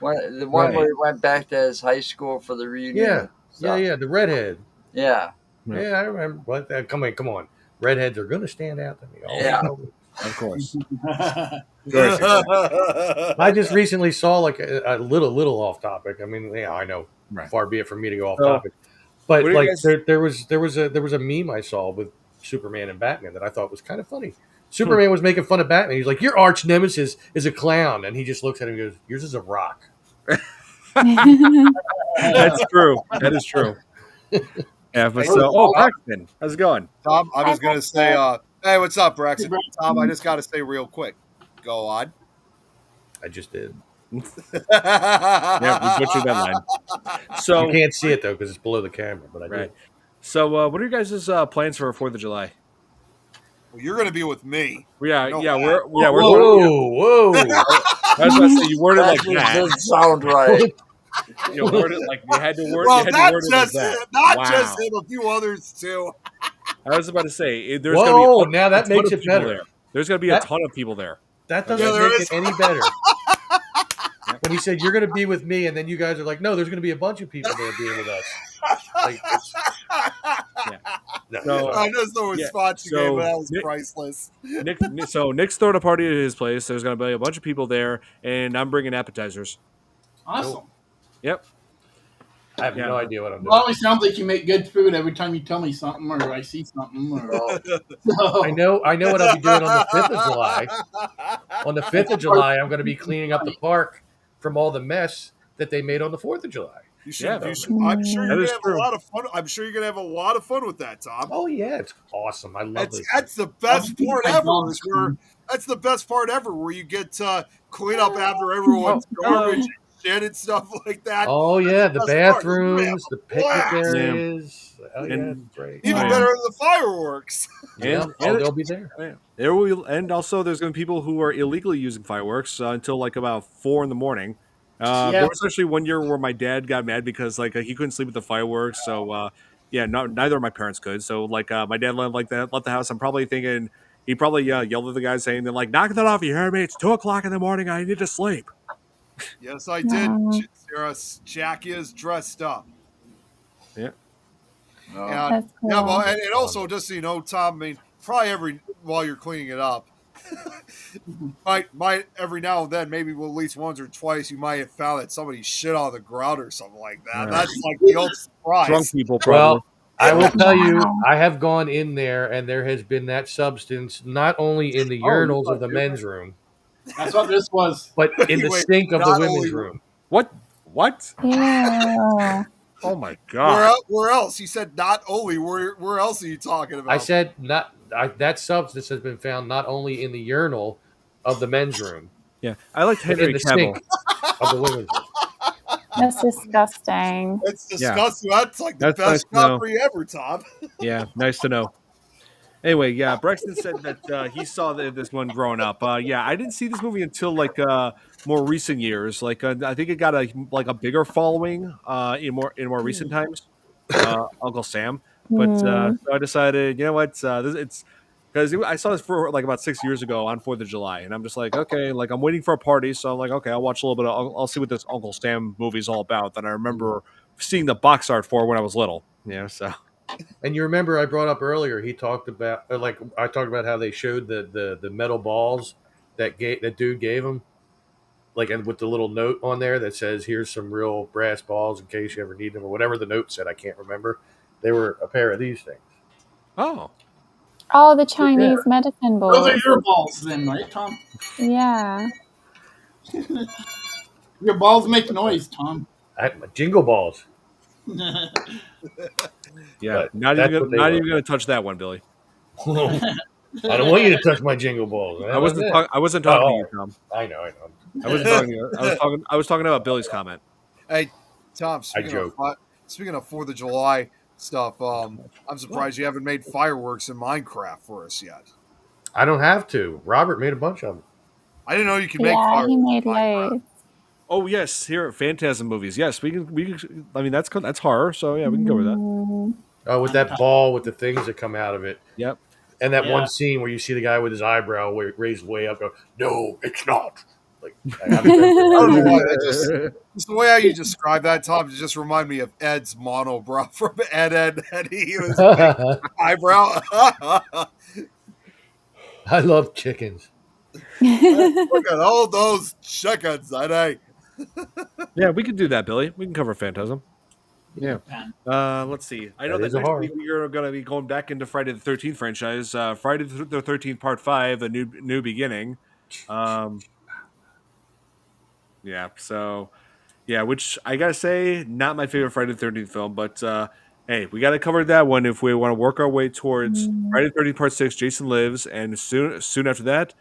the one where he went back to his high school for the reunion. Yeah, the redhead. Yeah. Yeah, I remember. But come on. Redheads are going to stand out to me. Oh, Yeah. Of course. I just recently saw like a little off topic. I mean, yeah, I know, far be it from me to go off topic, but what do you like guys- there was a meme I saw with Superman and Batman that I thought was kind of funny. Superman was making fun of Batman. He's like, "Your arch nemesis is a clown," and he just looks at him and goes, "Yours is a rock." That's true. That is true. Yeah, but Braxton, how's it going? Tom, I was going to say, hey, what's up, Braxton? Tom, I just got to say real quick. Go on. I just did. Yeah, we butchered that line. So you can't see it though because it's below the camera, but I did. So, what are your guys' plans for 4th of July? Well, you're going to be with me. We're Whoa. I was about to say you worded like that. Doesn't sound right. You worded like you had to word. Well, you had not to word just it like that. not just him, a few others too. I was about to say there's Whoa, going to be now that makes it better. There. There's going to be a ton of people there. That doesn't make it any better. When he said you're going to be with me, and then you guys are like, no, there's going to be a bunch of people there being with us. Like, No, I just know his response you gave, but that was priceless. Nick's throwing a party at his place. There's going to be a bunch of people there, and I'm bringing appetizers. Awesome. Yep. I have no idea what I'm doing. It always sounds like you make good food every time you tell me something or I see something. I know what I'll be doing on the 5th of July. On the 5th of July, I'm going to be cleaning up the park from all the mess that they made on the 4th of July. I'm sure you're going to have a lot of fun. I'm sure you're going to have a lot of fun with that, Tom. Oh yeah, it's awesome. I love it. That's the best part ever. That's the best part ever, where you get to clean up after everyone's garbage. Shit and stuff like that. Oh yeah, the bathrooms, the picnic areas. Oh yeah, it's great. Even better than the fireworks. And they'll be there. There will, and also there's going to be people who are illegally using fireworks until like about 4 a.m. There was actually one year where my dad got mad because like he couldn't sleep with the fireworks. So neither of my parents could. So like my dad left the house. I'm probably thinking he probably yelled at the guy saying they're like, knock that off, you hear me? It's 2 o'clock in the morning. I need to sleep. Yes, I did. Sarah, Jackie is dressed up. Yeah. Well, and also just so you know, Tom, I mean, probably while you're cleaning it up, might every now and then, maybe at least once or twice, you might have found that somebody shit on the ground or something like that. Yeah. That's like the old surprise. Drunk people, probably. Well, I will tell you, I have gone in there, and there has been that substance not only in the urinals of the men's room, That's what this was. but in the Wait, sink of the not women's only- room. What? Yeah. Oh my god! Where else? You said not only. Where else are you talking about? I said that substance has been found not only in the urinal of the men's room, Yeah, I liked but Henry in the Cavill. sink of the women's room. That's disgusting. It's disgusting. That's like the That's best nice to know. company ever, Tom. Yeah, nice to know. Anyway, yeah, Braxton said that he saw this one growing up. Yeah, I didn't see this movie until like more recent years. Like I think it got a bigger following in more recent times. Uncle Sam, but so I decided, you know what, it's because I saw this for like about 6 years ago on 4th of July, and I'm just like, okay, like I'm waiting for a party, so I'm like, okay, I'll watch a little bit. I'll see what this Uncle Sam movie is all about. That I remember seeing the box art for when I was little. Yeah, so. And you remember I brought up earlier, he talked about I talked about how they showed the metal balls that dude gave him, like, and with the little note on there that says, "Here's some real brass balls in case you ever need them," or whatever the note said. I can't remember. They were a pair of these things. Oh, the Chinese medicine balls. Those are your balls, then, right, Tom? Yeah. Your balls make noise, Tom. Jingle balls. yeah, But not that's even what they not were. even gonna touch that one, Billy. I don't want you to touch my jingle balls. I wasn't talking to you, Tom. I know. I wasn't talking to you. I was talking about Billy's comment. Hey, Tom. I joke. Speaking of 4th of July stuff, I'm surprised you haven't made fireworks in Minecraft for us yet. I don't have to. Robert made a bunch of them. I didn't know you could make Yeah, fireworks. he made in Minecraft. loads. Oh yes, here at Phantasm Movies. Yes, we can. I mean, that's horror, so yeah, we can go with that. Oh, with that ball with the things that come out of it. Yep. And that Yeah. one scene where you see the guy with his eyebrow raised way up, go, "No, it's not." Like, I I don't know why that just the way how you describe that, Tom, it just remind me of Ed's monobrow from Ed Eddie. He was eyebrow. I love chickens. Look at all those chickens, eh? Yeah, we can do that, Billy. We can cover Phantasm. Yeah. Let's see. I know That that is a next horror. week we are going to be going back into Friday the 13th franchise. Friday the 13th Part 5, A New Beginning. Yeah. So, yeah, which I gotta say, not my favorite Friday the 13th film, but hey, we got to cover that one if we want to work our way towards Friday the 13th Part 6, Jason Lives, and soon after that,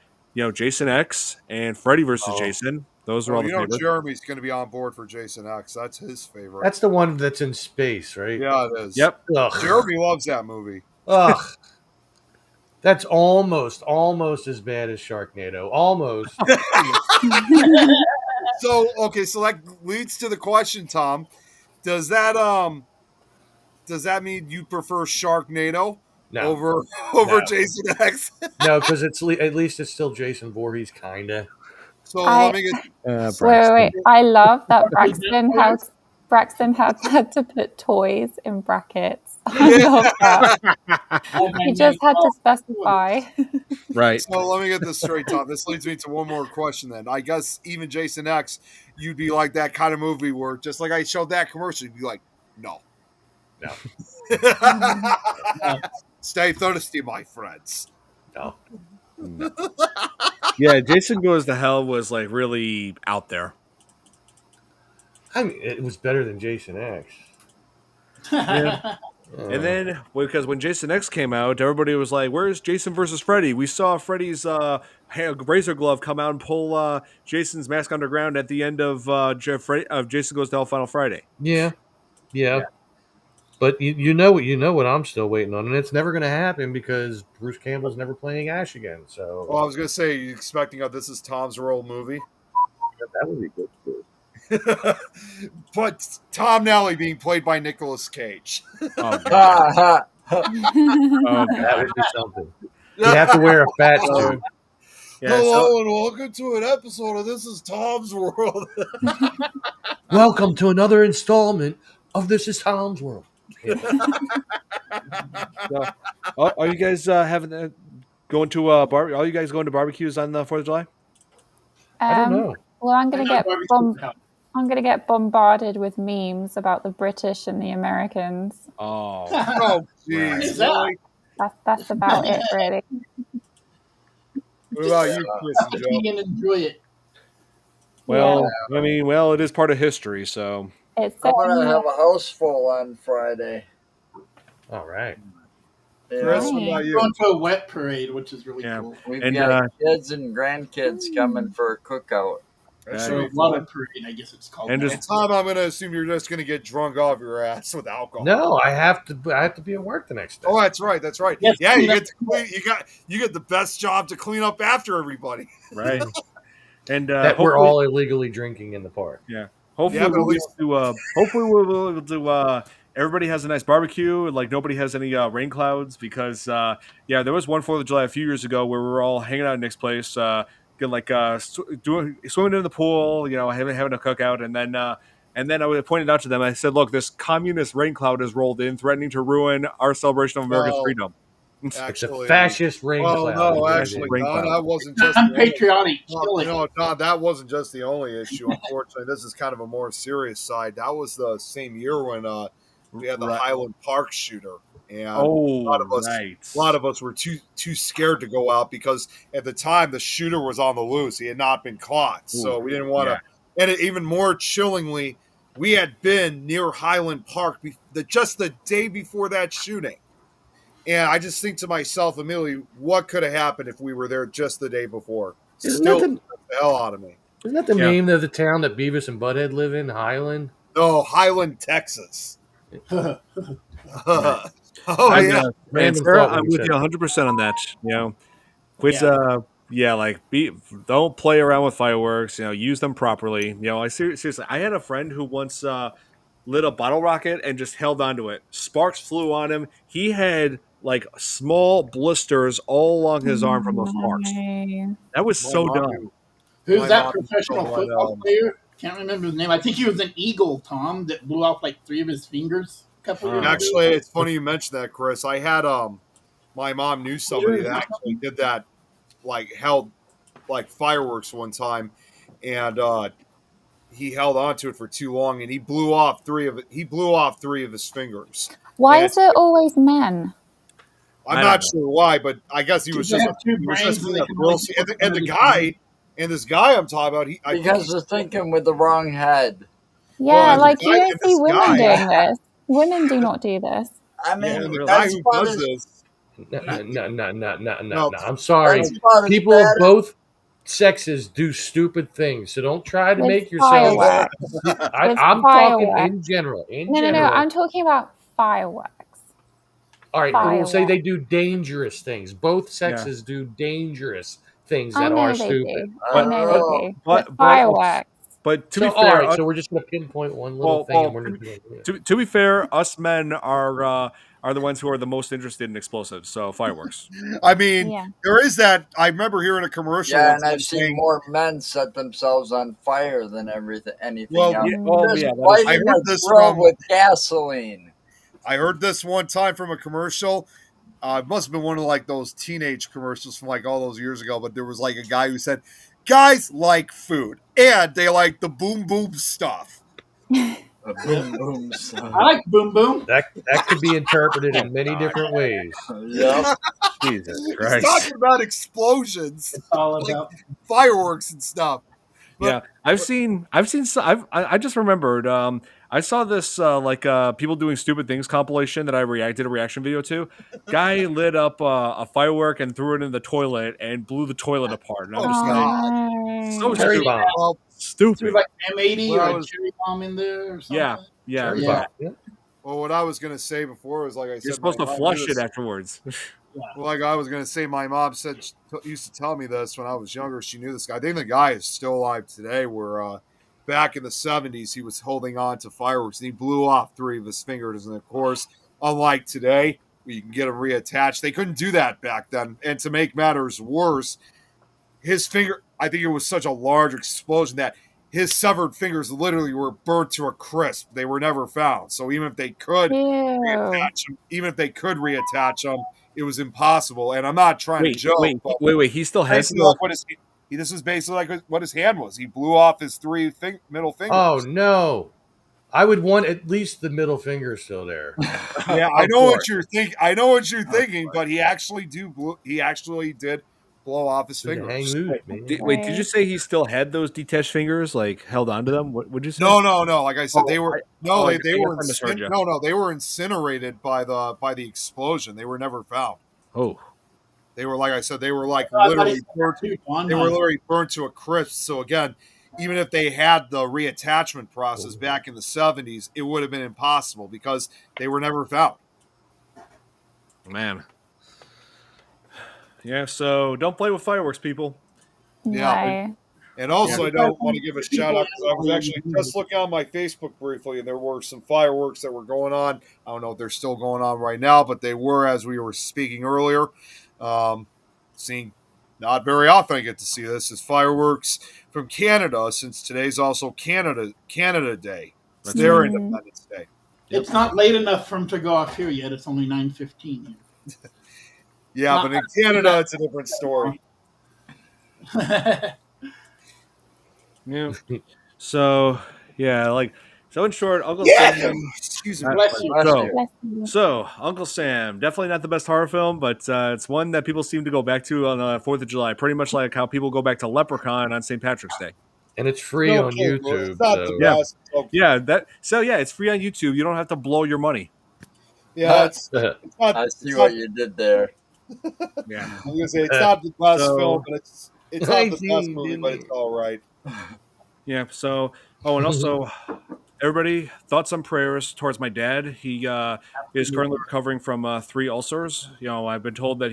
Jason X and Freddy versus Jason. Those are all the favorites. Jeremy's going to be on board for Jason X. That's his favorite. That's the one that's in space, right? Yeah, it is. Yep. Ugh. Jeremy loves that movie. Ugh. That's almost as bad as Sharknado. Almost. So that leads to the question, Tom. Does that mean you prefer Sharknado over No. Jason X? No, because at least it's still Jason Voorhees, kinda. So let me get. Wait. I love that Braxton had to put toys in brackets. I love that. He just had to specify. Right. So let me get this straight, Tom. This leads me to one more question then. I guess even Jason X, you'd be like that kind of movie where, just like I showed that commercial, you'd be like, no. Stay thirsty, my friends. No. Yeah, Jason Goes to Hell was like really out there. I mean, it was better than Jason X. Yeah. And then, because when Jason X came out, everybody was like, where's Jason versus Freddy? We saw Freddy's razor glove come out and pull Jason's mask underground at the end of Jason Goes to Hell Final Friday. Yeah. But you know what I'm still waiting on, and it's never going to happen because Bruce Campbell's never playing Ash again. So, Well, I was going to say, you expecting a This Is Tom's World movie? that would be good too. But Tom Nelly being played by Nicolas Cage. Oh, God. That would be something. You have to wear a fat suit. Yeah, Hello and welcome to an episode of This Is Tom's World. Welcome to another installment of This Is Tom's World. are you guys having going to all you guys going to barbecues on the 4th of July? I don't know. Well, I'm gonna I get got barbecue. I'm gonna get bombarded with memes about the British and the Americans. Oh, Oh, Right. jeez. Is that- Really? That's about it, really. What about you, Chris and Joe? You can enjoy it. well, I mean, well, it is part of history, so It's I'm gonna certainly have a house full on Friday. All right. Yeah. Chris, what about We're you? going to a wet parade, which is really Yeah. cool. We've And, got kids and grandkids coming for a cookout. That So should a be water fun. parade, I guess it's called. And now. just- Tom, I'm going to assume you're just going to get drunk off your ass with alcohol. No, I have to be at work the next day. Oh, that's right. That's right. Yes, Yeah, you clean get to clean, you get the best job to clean up after everybody. right. And that we're hopefully- all illegally drinking in the park. Hopefully, Yeah, but at we'll be able to, hopefully we'll be able to. Everybody has a nice barbecue. Like nobody has any rain clouds because there was one 4th of July a few years ago where we were all hanging out at Nick's place, getting like swimming in the pool, having a cookout, and then I pointed out to them. I said, "Look, this communist rain cloud has rolled in, threatening to ruin our celebration of American Well, freedom." It's a Actually, fascist rain well, cloud. no, is what it actually, is. Rain Don, cloud. that wasn't just the only, Unpatriotic. Kill it. no, Don, that wasn't just the only issue. Unfortunately, this is kind of a more serious side. That was the same year when we had the Right. Highland Park shooter, and Oh, a lot of us were too scared to go out because at the time the shooter was on the loose. He had not been caught, so we didn't want to. And even more chillingly, we had been near Highland Park just the day before that shooting. And I just think to myself, Amelie, what could have happened if we were there just the day before? Isn't Still that the hell out of me. Isn't that the name of the town that Beavis and Butthead live in? Highland? No, Highland, Texas. Oh, I'm, yeah. man, Random Sarah, thought when I'm you with said you 100% on that. Quit. Don't play around with fireworks. Use them properly. Seriously, I had a friend who once lit a bottle rocket and just held onto it. Sparks flew on him. He had like small blisters all along his arm from those sparks. That was so dumb. Who's My that mom professional told me, football player? Can't remember his name. I think he was an Eagle, Tom, that blew off like 3 of his fingers a couple years ago. Actually, it's funny you mentioned that, Chris. I had my mom knew somebody that actually did that, like held like fireworks one time, and he held onto it for too long, and he blew off 3 of it. He blew off 3 of his fingers. Why And is it always men? I'm not sure why, but I guess he was They just have 2 he was brains just and being they a can thrill only seeker. focus And on the one guy, and this guy I'm talking about, I think Because he's- they're thinking with the wrong head. Yeah, Well, like the you guy- don't and see this women guy- doing this. Women do not do this. I mean, and the guy that's who about does as, this, No. I'm sorry. that's about as People bad of both sexes do stupid things, so don't try to With make yourself. fireworks. I'm With talking fireworks. in general. No, I'm talking about fireworks. All right, we'll say fireworks. they do dangerous things. Both sexes do dangerous things that are stupid. I know they do. But- With fireworks. But to So, be fair, all right, so we're just going to pinpoint one little thing, and we're not doing it. to be fair, us men are the ones who are the most interested in explosives. So fireworks. I mean, Yeah. there is that. I remember hearing a commercial. yeah, once and I've seen saying- more men set themselves on fire than anything Well, else. yeah, Just I lighting heard a this grill from. with gasoline. I heard this one time from a commercial. It must have been one of like those teenage commercials from like all those years ago. But there was like a guy who said, "Guys like food and they like the boom boom stuff." A boom boom. I like Boom Boom. That could be interpreted in many different ways. Yep. Jesus He's Christ. talking about explosions, It's all about. fireworks, and stuff. Yeah, I've seen. I just remembered. I saw this people doing stupid things compilation that I did a reaction video to. Guy lit up a firework and threw it in the toilet and blew the toilet apart. And I'm just like, so Cherry stupid. bomb. Well, Threw Stupid. like M80 Well, I or a was- cherry bomb in there or something. Yeah. Cherry Yeah. bomb. Yeah. well, what I was gonna say before was like I said, You're supposed my to mom flush knew it this- afterwards. Well, like I was gonna say, my mom used to tell me this when I was younger. She knew this guy. I think the guy is still alive today. Where back in the 70s, he was holding on to fireworks and he blew off 3 of his fingers. And of course, unlike today, where you can get them reattached, they couldn't do that back then. And to make matters worse, his finger, I think it was such a large explosion that his severed fingers literally were burnt to a crisp. They were never found. So even if they could Ew. reattach them, it was impossible. And I'm not trying to joke. Wait. He still has basically like this is basically like what his hand was. He blew off his three middle fingers. Oh no! I would want at least the middle finger still there. Yeah, I know what you're thinking. I know what you're thinking, but he actually did blow off his fingers. Hang loose, man. Wait, did you say he still had those detached fingers, like held onto them? What would you say? No. Like I said, they were they were incinerated by the explosion. They were never found. Oh, they were, like I said, they were like literally burnt to a crisp. So again, even if they had the reattachment process back in the 70s, it would have been impossible because they were never found. Man. Yeah, so don't play with fireworks, people. Yeah. No. And also, I don't want to give a shout out because I was actually just looking on my Facebook briefly, and there were some fireworks that were going on. I don't know if they're still going on right now, but they were as we were speaking earlier. Seeing not very often I get to see this is fireworks from Canada, since today's also Canada Day. It's their Independence Day. It's not late enough for them to go off here yet. It's only 9:15 here. Yeah, but in Canada, it's a different story. Yeah. So in short, Uncle Sam. Excuse me. Bless you. So Uncle Sam, definitely not the best horror film, but it's one that people seem to go back to on the 4th of July, pretty much like how people go back to Leprechaun on St. Patrick's Day. And it's free on YouTube. It's free on YouTube. You don't have to blow your money. Yeah, it's not, I see what you did there. Yeah, I'm gonna say it's not the best film, but it's not the best movie, but it's all right. Yeah. So, and also, everybody, thoughts and prayers towards my dad. He is currently recovering from 3 ulcers. I've been told that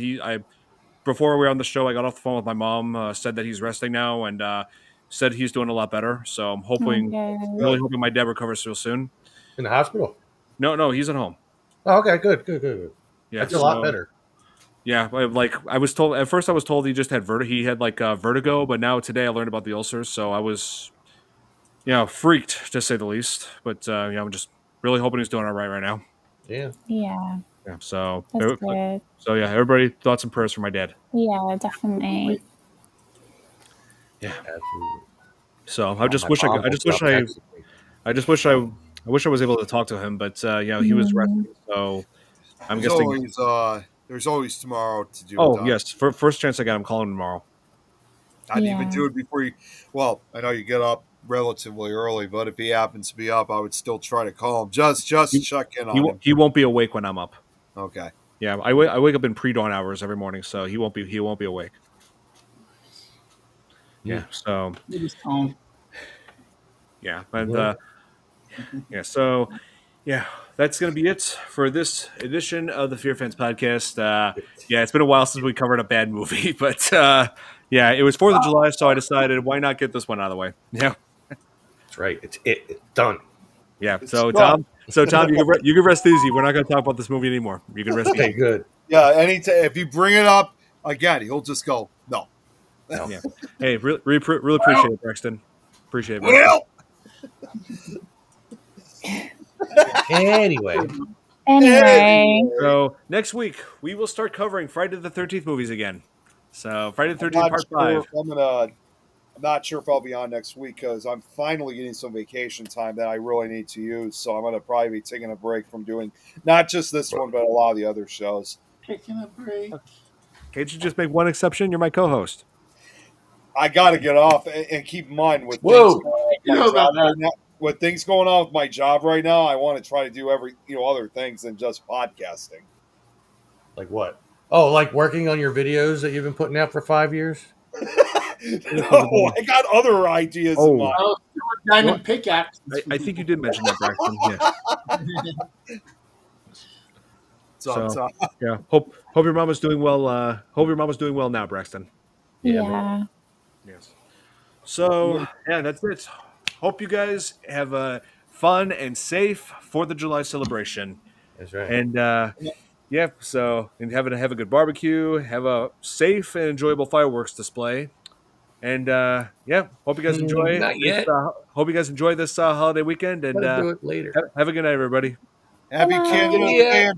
before we were on the show, I got off the phone with my mom, said that he's resting now, and said he's doing a lot better. So I'm really hoping my dad recovers real soon. In the hospital? No, he's at home. Oh, okay, good. Yeah, that's a lot better. Yeah, I was told at first. I was told he just had vertigo. He had vertigo, but now today I learned about the ulcers, so I was, freaked to say the least. But I'm just really hoping he's doing all right now. Yeah. Yeah. Yeah. So. That's good. So yeah, everybody, thoughts and prayers for my dad. Yeah, definitely. Yeah, absolutely. So I just wish I was able to talk to him, but he was resting, so I'm guessing. There's always tomorrow to do. Oh yes, first chance I got, I'm calling him tomorrow. I'd even do it before you. Well, I know you get up relatively early, but if he happens to be up, I would still try to call him. Just check in on him. He won't be awake when I'm up. Okay. Yeah, I wake up in pre-dawn hours every morning, so he won't be awake. Yeah. So. Yeah, but So. Yeah, that's going to be it for this edition of the FearFans podcast. It's been a while since we covered a bad movie, but it was 4th of July, so I decided why not get this one out of the way. Yeah, that's right. It's done. Yeah. Tom, you can rest easy. We're not going to talk about this movie anymore. You can rest easy. Good. Yeah, if you bring it up again, he'll just go no. Yeah. Hey, really appreciate it, Braxton. Appreciate it. Anyway. So next week we will start covering Friday the 13th movies again. So Friday the 13th Part 5. I'm not sure if I'll be on next week because I'm finally getting some vacation time that I really need to use. So I'm going to probably be taking a break from doing not just this one, but a lot of the other shows. Taking a break. Can't you just make one exception? You're my co-host. I got to get off and keep in mind with things going on with my job right now. I want to try to do other things than just podcasting. Like what? Oh, like working on your videos that you've been putting out for 5 years? No, I got other ideas in mind. Diamond pickaxe. I think you did mention that, Braxton. Yeah. So, yeah. Hope your mama's doing well. Hope your mama's doing well now, Braxton. Yeah. Yes. So that's it. Hope you guys have a fun and safe 4th of July celebration. That's right. And and have a good barbecue. Have a safe and enjoyable fireworks display. And hope you guys enjoy. Not yet. Hope you guys enjoy this holiday weekend. And do it later. Have a good night, everybody. Happy Candle Day.